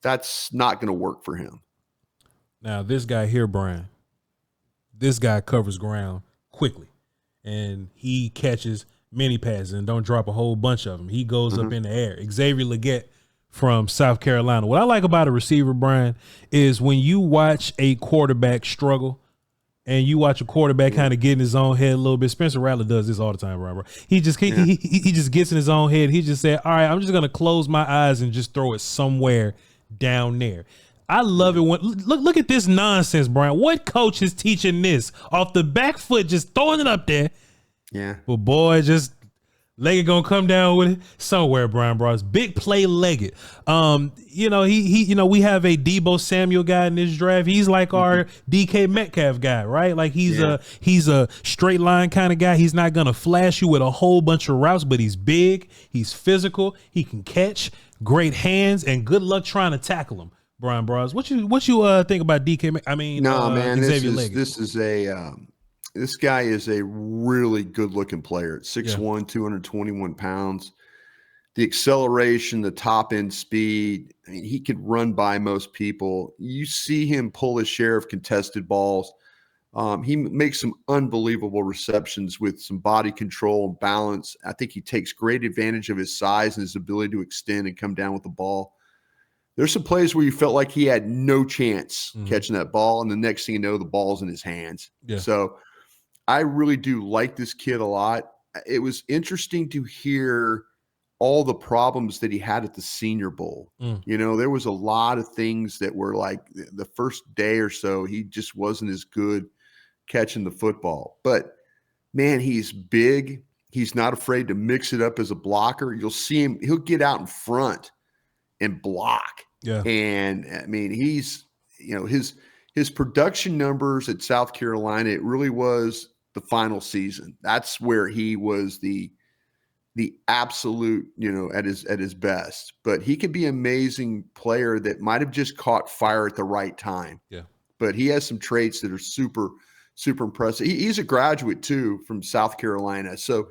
that's not going to work for him. Now, this guy here, Bryan, this guy covers ground quickly, and he catches many passes and don't drop a whole bunch of them. He goes up in the air. Xavier Legette from South Carolina. What I like about a receiver, Bryan, is when you watch a quarterback struggle, and you watch a quarterback kind of get in his own head a little bit. Spencer Rattler does this all the time, right, bro? He just gets in his own head. He just said, all right, I'm just going to close my eyes and just throw it somewhere down there. I love it when look at this nonsense, Bryan. What coach is teaching this off the back foot, just throwing it up there? Yeah. But boy, just Legette gonna come down with it somewhere, Bryan Broaddus. Big play Legette. We have a Deebo Samuel guy in this draft. He's like our DK Metcalf guy, right? Like he's a straight line kind of guy. He's not gonna flash you with a whole bunch of routes, but he's big, he's physical, he can catch, great hands, and good luck trying to tackle him. Bryan Broaddus, what you think about DK? Xavier Legette. This guy is a really good-looking player. At 6'1", 221 pounds. The acceleration, the top-end speed, he could run by most people. You see him pull his share of contested balls. He makes some unbelievable receptions with some body control and balance. I think he takes great advantage of his size and his ability to extend and come down with the ball. There's some plays where you felt like he had no chance catching that ball, and the next thing you know, the ball's in his hands. Yeah. So I really do like this kid a lot. It was interesting to hear all the problems that he had at the Senior Bowl. You know, there was a lot of things that were like the first day or so, he just wasn't as good catching the football. But, man, he's big. He's not afraid to mix it up as a blocker. You'll see him. He'll get out in front and block. Yeah. And, I mean, he's, you know, his production numbers at South Carolina, it really was the final season. That's where he was the absolute, you know, at his best. But he could be an amazing player that might have just caught fire at the right time. Yeah. But he has some traits that are super, super impressive. He's a graduate too from South Carolina. So,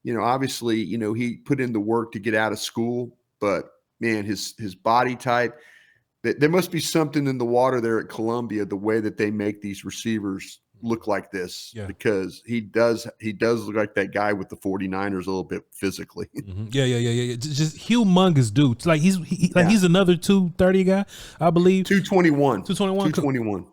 you know, obviously, you know, he put in the work to get out of school, but man, his body type, there must be something in the water there at Columbia, the way that they make these receivers look like this, because he does look like that guy with the 49ers a little bit physically. Yeah. Just humongous dude. Like he's another 230 guy, I believe. 221.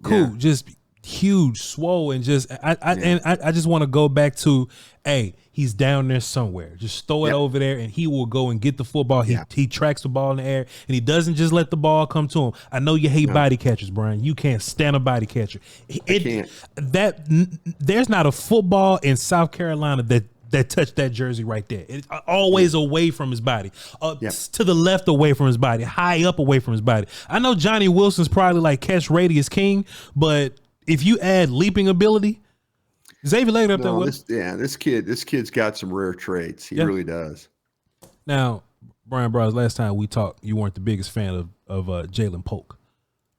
Cool. Yeah. Just huge, swole, and just I just want to go back to, hey, he's down there somewhere. Just throw it over there, and he will go and get the football. He tracks the ball in the air, and he doesn't just let the ball come to him. I know you hate body catchers, Brian. You can't stand a body catcher. There's not a football in South Carolina that touched that jersey right there. It's always away from his body, to the left away from his body, high up away from his body. I know Johnny Wilson's probably like catch radius king, but if you add leaping ability, Xavier laid up there with this kid's got some rare traits. He really does. Now, Bryan Broaddus, last time we talked, you weren't the biggest fan of Jalen Polk.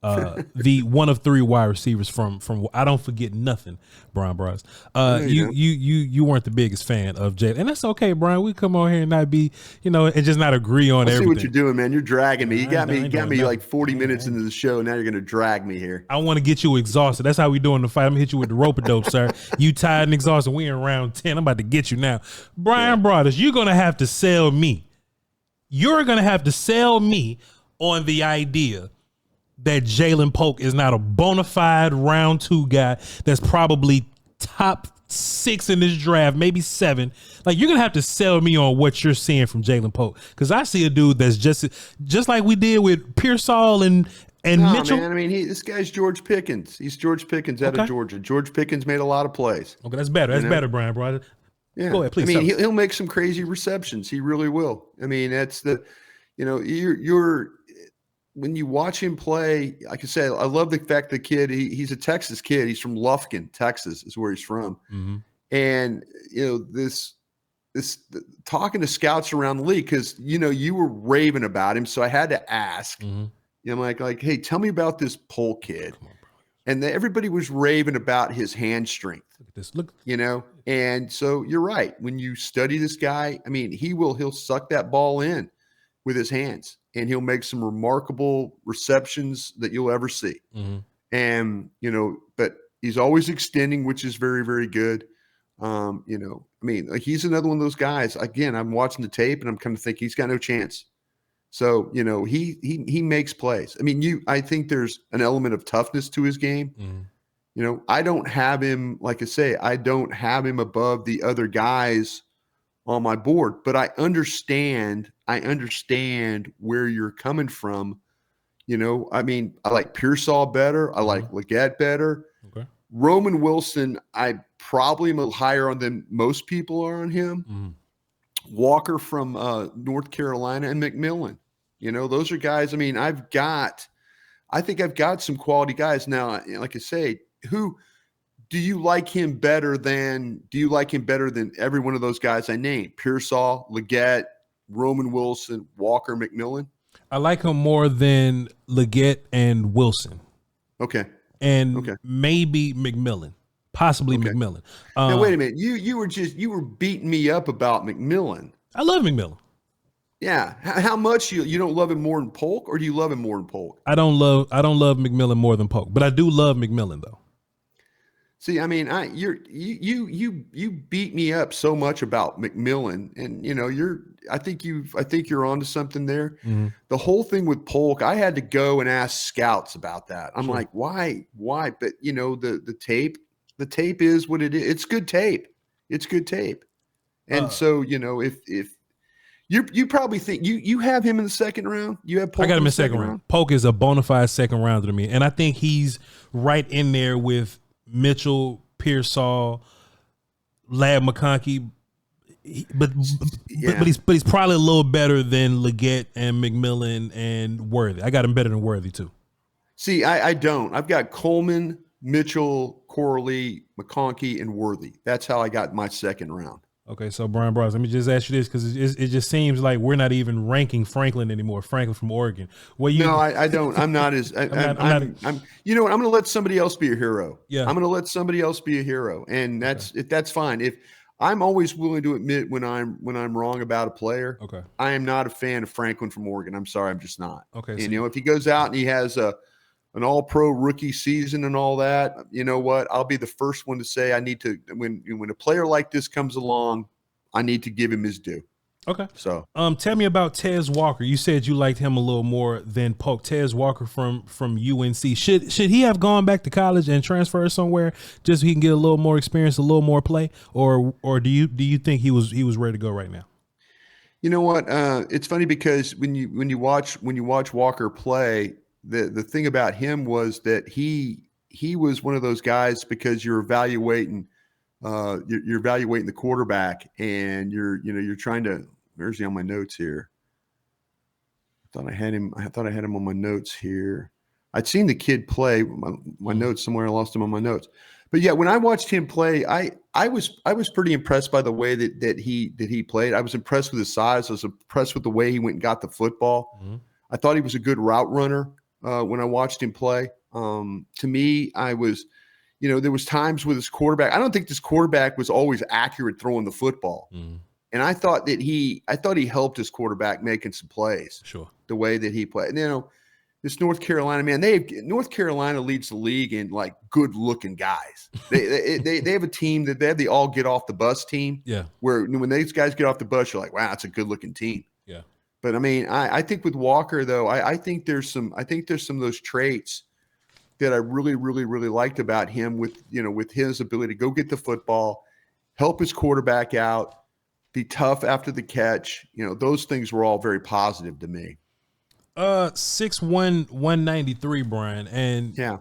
The one of three wide receivers from I don't forget nothing, Bryan Broaddus. You weren't the biggest fan of Jalen, and that's okay, Brian. We come on here and not be, you know, and just not agree on everything. See what you're doing, man. You're dragging me. You got me like 40 minutes into the show. Now you're gonna drag me here. I want to get you exhausted. That's how we doing the fight. I'm gonna hit you with the rope-a-dope, sir. You tired and exhausted. We in round 10. I'm about to get you now, Bryan Broaddus. You're gonna have to sell me. You're gonna have to sell me on the idea that Jalen Polk is not a bona fide round 2 guy that's probably top 6 in this draft, maybe 7. Like, you're going to have to sell me on what you're seeing from Jalen Polk, because I see a dude that's just like we did with Pearsall and Mitchell. Man, I mean, this guy's George Pickens. He's George Pickens out of Georgia. George Pickens made a lot of plays. Okay, that's better. That's better, Bryan Broaddus. Yeah. Go ahead, please. I mean, he'll make some crazy receptions. He really will. I mean, that's you're when you watch him play, like I said, I love the fact the kid, he's a Texas kid. He's from Lufkin, Texas is where he's from. And, you know, this talking to scouts around the league, because, you know, you were raving about him. So I had to ask, you know, like, hey, tell me about this Polk kid. And everybody was raving about his hand strength. Look at this. Look, you know, and so you're right. When you study this guy, I mean, he'll suck that ball in with his hands, and he'll make some remarkable receptions that you'll ever see. And, you know, but he's always extending, which is very, very good. You know, I mean, like, he's another one of those guys. Again, I'm watching the tape and I'm kind of thinking he's got no chance. So, you know, he makes plays. I mean, I think there's an element of toughness to his game. You know, I don't have him, like I say, I don't have him above the other guys on my board, but I understand where you're coming from. You know, I mean, I like Pearsall better. I like Legette better. Okay. Roman Wilson, I probably am a little higher on than most people are on him. Walker from North Carolina, and McMillan. You know, those are guys. I mean, I think I've got some quality guys now. Like I say, who do you like him better than? Do you like him better than every one of those guys I named? Pearsall, Legette, Roman Wilson, Walker, McMillan. I like him more than Legette and Wilson. Okay. And maybe McMillan, possibly McMillan. Now wait a minute. You were beating me up about McMillan. I love McMillan. Yeah. How much you don't love him more than Polk, or do you love him more than Polk? I don't love McMillan more than Polk, but I do love McMillan though. See, I mean, you beat me up so much about McMillan, and I think you're onto something there. Mm-hmm. The whole thing with Polk, I had to go and ask scouts about that. I'm Sure. like, why? But the tape is what it is. It's good tape. It's good tape. And so, if you probably think you have him in the second round, you have Polk. I got him in the second round. Polk is a bona fide second rounder to me, and I think he's right in there with Mitchell, Pearsall, Lab McConkey, but he's probably a little better than Legette and McMillan and Worthy. I got him better than Worthy too. See, I don't. I've got Coleman, Mitchell, Corley, McConkey, and Worthy. That's how I got my second round. Okay, so Bryan Broaddus, let me just ask you this, because it just seems like we're not even ranking Franklin anymore. Franklin from Oregon. No, I don't. I'm not as. You know what? I'm going to let somebody else be a hero. Yeah, I'm going to let somebody else be a hero, and that's fine. If I'm always willing to admit when I'm wrong about a player. Okay, I am not a fan of Franklin from Oregon. I'm sorry, I'm just not. Okay, and if he goes out and he has an all-pro rookie season and all that, you know what? I'll be the first one to say I need to, when a player like this comes along, I need to give him his due. Okay. So, tell me about Tez Walker. You said you liked him a little more than Polk. Tez Walker from UNC. Should he have gone back to college and transferred somewhere just so he can get a little more experience, a little more play, or do you think he was ready to go right now? You know what? It's funny because when you watch Walker play, the thing about him was that he was one of those guys, because you're evaluating the quarterback, and you're trying to. Where's he on my notes here? I thought I had him on my notes here. I'd seen the kid play. My notes somewhere. I lost him on my notes. But yeah, when I watched him play, I was pretty impressed by the way that he played. I was impressed with his size. I was impressed with the way he went and got the football. Mm-hmm. I thought he was a good route runner when I watched him play. To me, I was, there was times with his quarterback. I don't think this quarterback was always accurate throwing the football. Mm-hmm. And I thought he helped his quarterback making some plays. Sure. The way that he played. And, this North Carolina, man, North Carolina leads the league in like good looking guys. They have a team that they have the all get off the bus team. Yeah. Where when these guys get off the bus, you're like, wow, that's a good looking team. Yeah. But I mean, I think with Walker though, I think there's some of those traits that I really, really, really liked about him with his ability to go get the football, help his quarterback out, be tough after the catch. Those things were all very positive to me. 6'1", 193, Bryan, and yeah,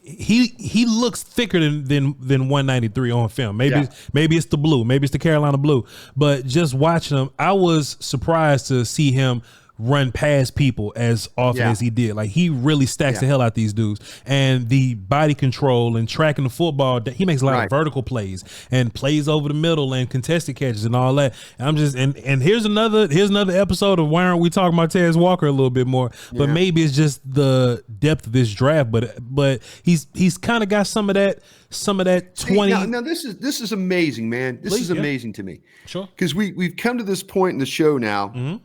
he looks thicker than 193 on film. Maybe it's the blue, maybe it's the Carolina blue, but just watching him, I was surprised to see him run past people as often as he did. Like, he really stacks the hell out these dudes, and the body control and tracking the football, he makes a lot of vertical plays and plays over the middle and contested catches and all that. And I'm just and here's another episode of why aren't we talking about Tez Walker a little bit more? But maybe it's just the depth of this draft, but he's kind of got some of that 20. Now this is amazing, man. This is amazing to me. Sure. Because we've come to this point in the show now. Mm-hmm.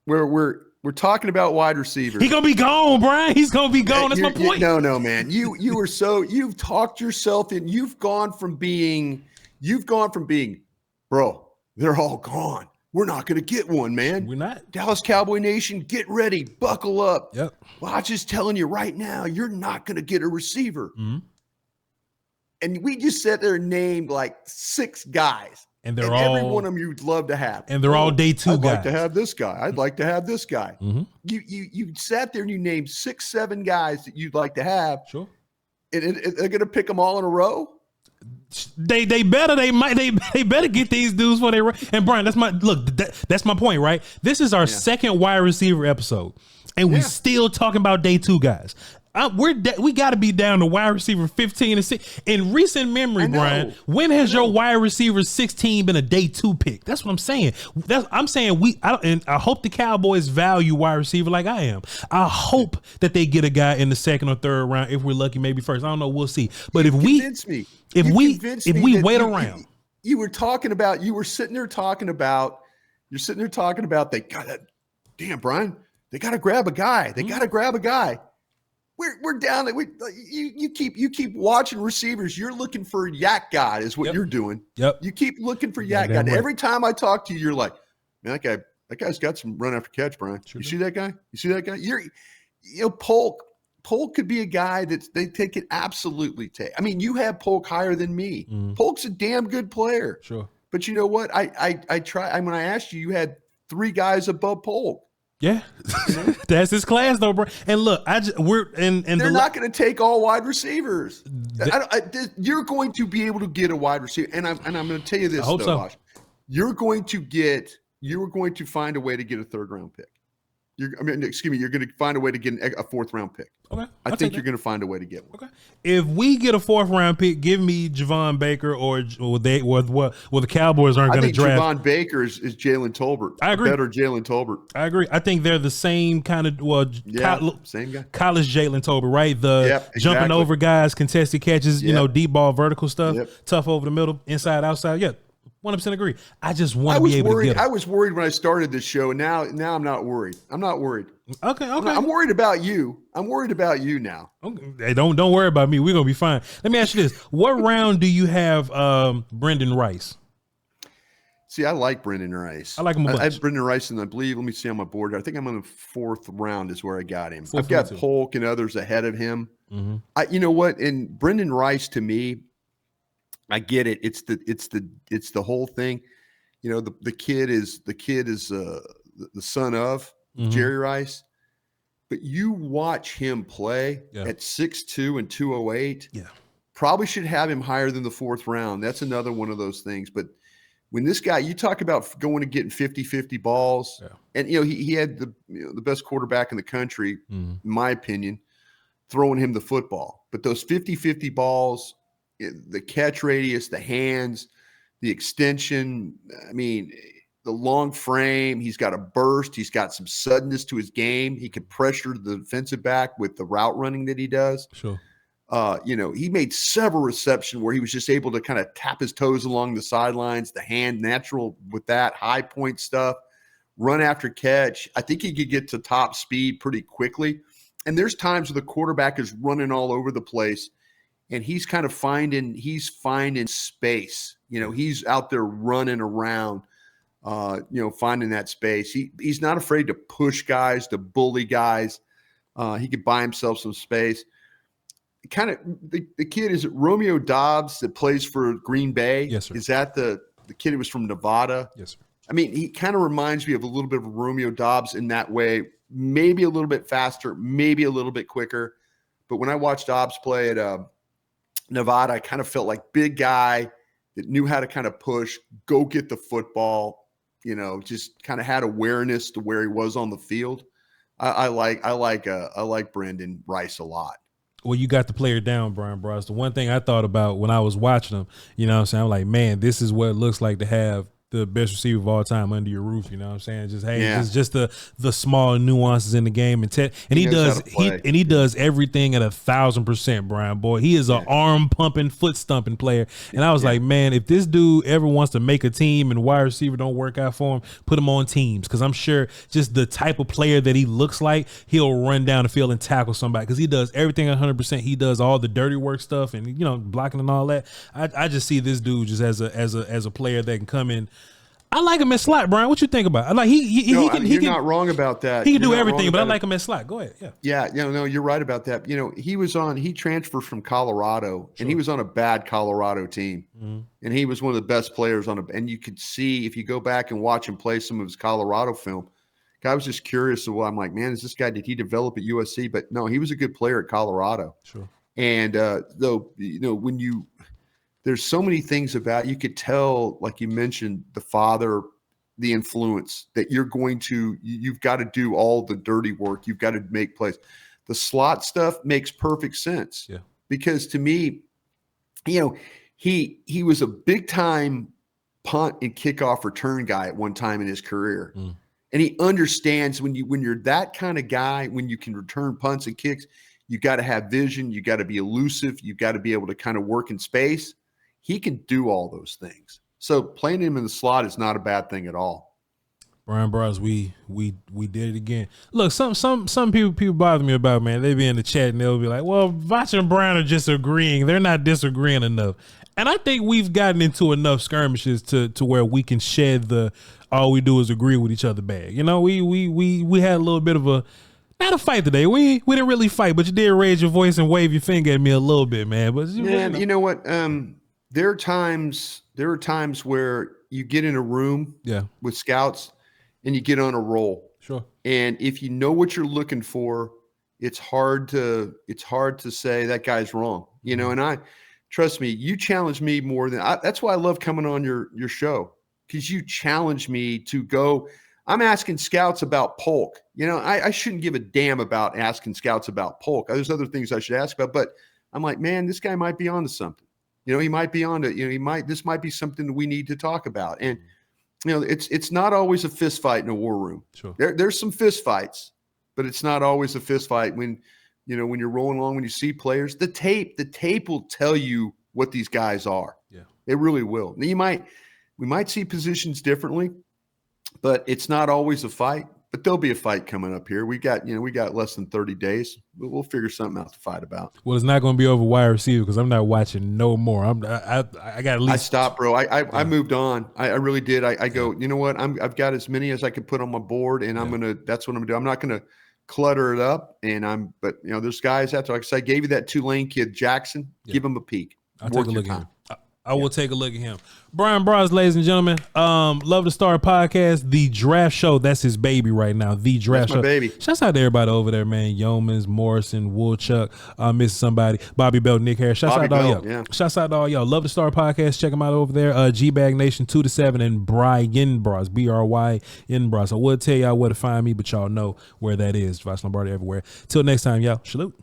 Where we're talking about wide receivers. He's gonna be gone, Bryan. He's gonna be gone. That's my point. No, man. You've talked yourself in. You've gone from being, bro, they're all gone. We're not gonna get one, man. We're not. Dallas Cowboy Nation, get ready, buckle up. Yep. Well, I'm just telling you right now, you're not gonna get a receiver. Mm-hmm. And we just sat there and named like 6 guys. And every one of them you'd love to have. And they're all day 2 guys. I'd guys. like to have this guy. I'd like to have this guy. Mm-hmm. You sat there and you named 6, 7 guys that you'd like to have. Sure. And they're going to pick them all in a row. They better get these dudes for they. And Bryan, that's my point, right? This is our second wide receiver episode, and we still talking about day 2 guys. We got to be down to wide receiver 15 and 6 in recent memory, Bryan. When has your wide receiver 16 been a day 2 pick? That's what I'm saying. I'm saying I hope the Cowboys value wide receiver like I am. I hope that they get a guy in the 2nd or 3rd round. If we're lucky, maybe 1st. I don't know. We'll see. But if we wait around, you were sitting there talking about they got to, damn, Bryan, they got to grab a guy. They got to grab a guy. We're down. You keep watching receivers. You're looking for Yak God is what you're doing. Yep. You keep looking for Yak God. Right. Every time I talk to you, you're like, man, that guy's got some run after catch, Brian. Sure. You see that guy? You see that guy? Polk could be a guy that they take it absolutely take. I mean, you have Polk higher than me. Polk's a damn good player. Sure. But you know what? I try. When I asked you, you had 3 guys above Polk. Yeah, that's his class though, bro. And look, they're not going to take all wide receivers. You're going to be able to get a wide receiver, and I'm going to tell you this though, Voch. You're going to find a way to get a 3rd round pick. You're going to find a way to get a 4th round pick. Okay, I think you're going to find a way to get one. Okay, if we get a 4th round pick, give me Javon Baker or the Cowboys aren't going to draft. Javon Baker is Jalen Tolbert. I agree. Better Jalen Tolbert. I agree. I think they're the same kind of same guy. College Jalen Tolbert, right? Jumping over guys, contested catches, deep ball, vertical stuff, tough over the middle, inside, outside. Yeah. 100% agree. I just want to be able to get him. I was worried when I started this show, and now I'm not worried. I'm not worried. Okay. I'm worried about you. I'm worried about you now. Okay. Hey, don't worry about me. We're gonna be fine. Let me ask you this: what round do you have Brendan Rice? See, I like Brendan Rice. I like him a bunch. I have Brendan Rice, and I believe. Let me see on my board. I think I'm on the 4th round is where I got him. I've got Polk and others ahead of him. You know what? And Brendan Rice, to me, I get it. It's the whole thing. The kid is the son of Jerry Rice, but you watch him play at 6'2" and 208. Yeah, probably should have him higher than the 4th round. That's another one of those things. But when this guy, you talk about going and getting 50-50 balls, and he had the best quarterback in the country, in my opinion, throwing him the football. But those 50-50 balls, the catch radius, the hands, the extension, the long frame, he's got a burst, he's got some suddenness to his game. He can pressure the defensive back with the route running that he does. Sure. He made several receptions where he was just able to kind of tap his toes along the sidelines, the hand natural with that high point stuff, run after catch. I think he could get to top speed pretty quickly. And there's times where the quarterback is running all over the place, and he's kind of finding space. He's out there running around, finding that space. He's not afraid to push guys, to bully guys. He could buy himself some space. Kind of the kid, is it Romeo Dobbs that plays for Green Bay? Yes, sir. Is that the kid who was from Nevada? Yes, sir. He kind of reminds me of a little bit of Romeo Dobbs in that way, maybe a little bit faster, maybe a little bit quicker. But when I watched Dobbs play at Nevada, I kind of felt like big guy that knew how to kind of push, go get the football, just kind of had awareness to where he was on the field. I like Brendan Rice a lot. Well, you got the player down, Bryan Broaddus. The one thing I thought about when I was watching him, I'm like, man, this is what it looks like to have the best receiver of all time under your roof. You know what I'm saying? Just, hey, it's just the small nuances in the game. And he does everything at 1,000%, Brian. Boy, he is an arm pumping, foot stumping player. And I was like, man, if this dude ever wants to make a team and wide receiver don't work out for him, put him on teams. Because I'm sure just the type of player that he looks like, he'll run down the field and tackle somebody. Because he does everything 100%. He does all the dirty work stuff and blocking and all that. I just see this dude just as a player that can come in. I like him at slot, Brian. What you think about? I like you're not wrong about that. He can do everything, but I like him at slot. Go ahead. Yeah. No, you're right about that. He transferred from Colorado, and he was on a bad Colorado team, and he was one of the best players and you could see if you go back and watch him play some of his Colorado film. I was just curious. I'm like, man, is this guy? Did he develop at USC? But no, he was a good player at Colorado. Sure. And there's so many things about, you could tell, like you mentioned, the father, the influence that you've got to do all the dirty work. You've got to make plays. The slot stuff makes perfect sense. Yeah. Because to me, he was a big time punt and kickoff return guy at one time in his career. And he understands when you're that kind of guy, when you can return punts and kicks, you got to have vision. You got to be elusive. You got to be able to kind of work in space. He can do all those things. So playing him in the slot is not a bad thing at all. Bryan Broaddus, we did it again. Look, some people bother me about, man. They be in the chat and they'll be like, well, Voch and Bryan are just agreeing. They're not disagreeing enough. And I think we've gotten into enough skirmishes to where we can shed the all we do is agree with each other bag. You know, we had a little bit of a not a fight today. We didn't really fight, but you did raise your voice and wave your finger at me a little bit, man. But you know what? There are times where you get in a room with scouts and you get on a roll. Sure. And if you know what you're looking for, it's hard to say that guy's wrong. You know, and trust me, you challenge me more than that's why I love coming on your show, because you challenge me to go. I'm asking scouts about Polk. You know, I shouldn't give a damn about asking scouts about Polk. There's other things I should ask about, but I'm like, man, this guy might be onto something. You know, he might be onto, you know, this might be something that we need to talk about. And, you know, it's not always a fist fight in a war room. Sure. There's some fist fights, but it's not always a fist fight when you're rolling along, when you see players. The tape will tell you what these guys are. Yeah. It really will. We might see positions differently, but it's not always a fight. But there'll be a fight coming up here. We got less than 30 days. We'll figure something out to fight about. Well, it's not going to be over wide receiver because I'm not watching no more. I got at least. I stopped, bro. I moved on. I really did. I go, you know what? I've got as many as I could put on my board, and that's what I'm gonna do. I'm not gonna clutter it up. But you know, there's guys out there. Like I said, I gave you that Tulane kid, Jackson. Yeah. Give him a peek. I'll take a look at him. I will take a look at him. Bryan Broaddus, ladies and gentlemen. Love to Start podcast, The Draft Show. That's his baby right now. The Draft Show. My baby. Shouts out to everybody over there, man. Yeomans, Morrison, Woolchuck, missing somebody. Bobby Belt, Nick Harris. Shouts out to all y'all. Yeah. Shouts out to all y'all. Love to Start podcast. Check them out over there. G-Bag Nation 2 to 7 and Bryan Broaddus, Bryn Broaddus. I would tell y'all where to find me, but y'all know where that is. Voch Lombardi everywhere. Till next time, y'all. Salute.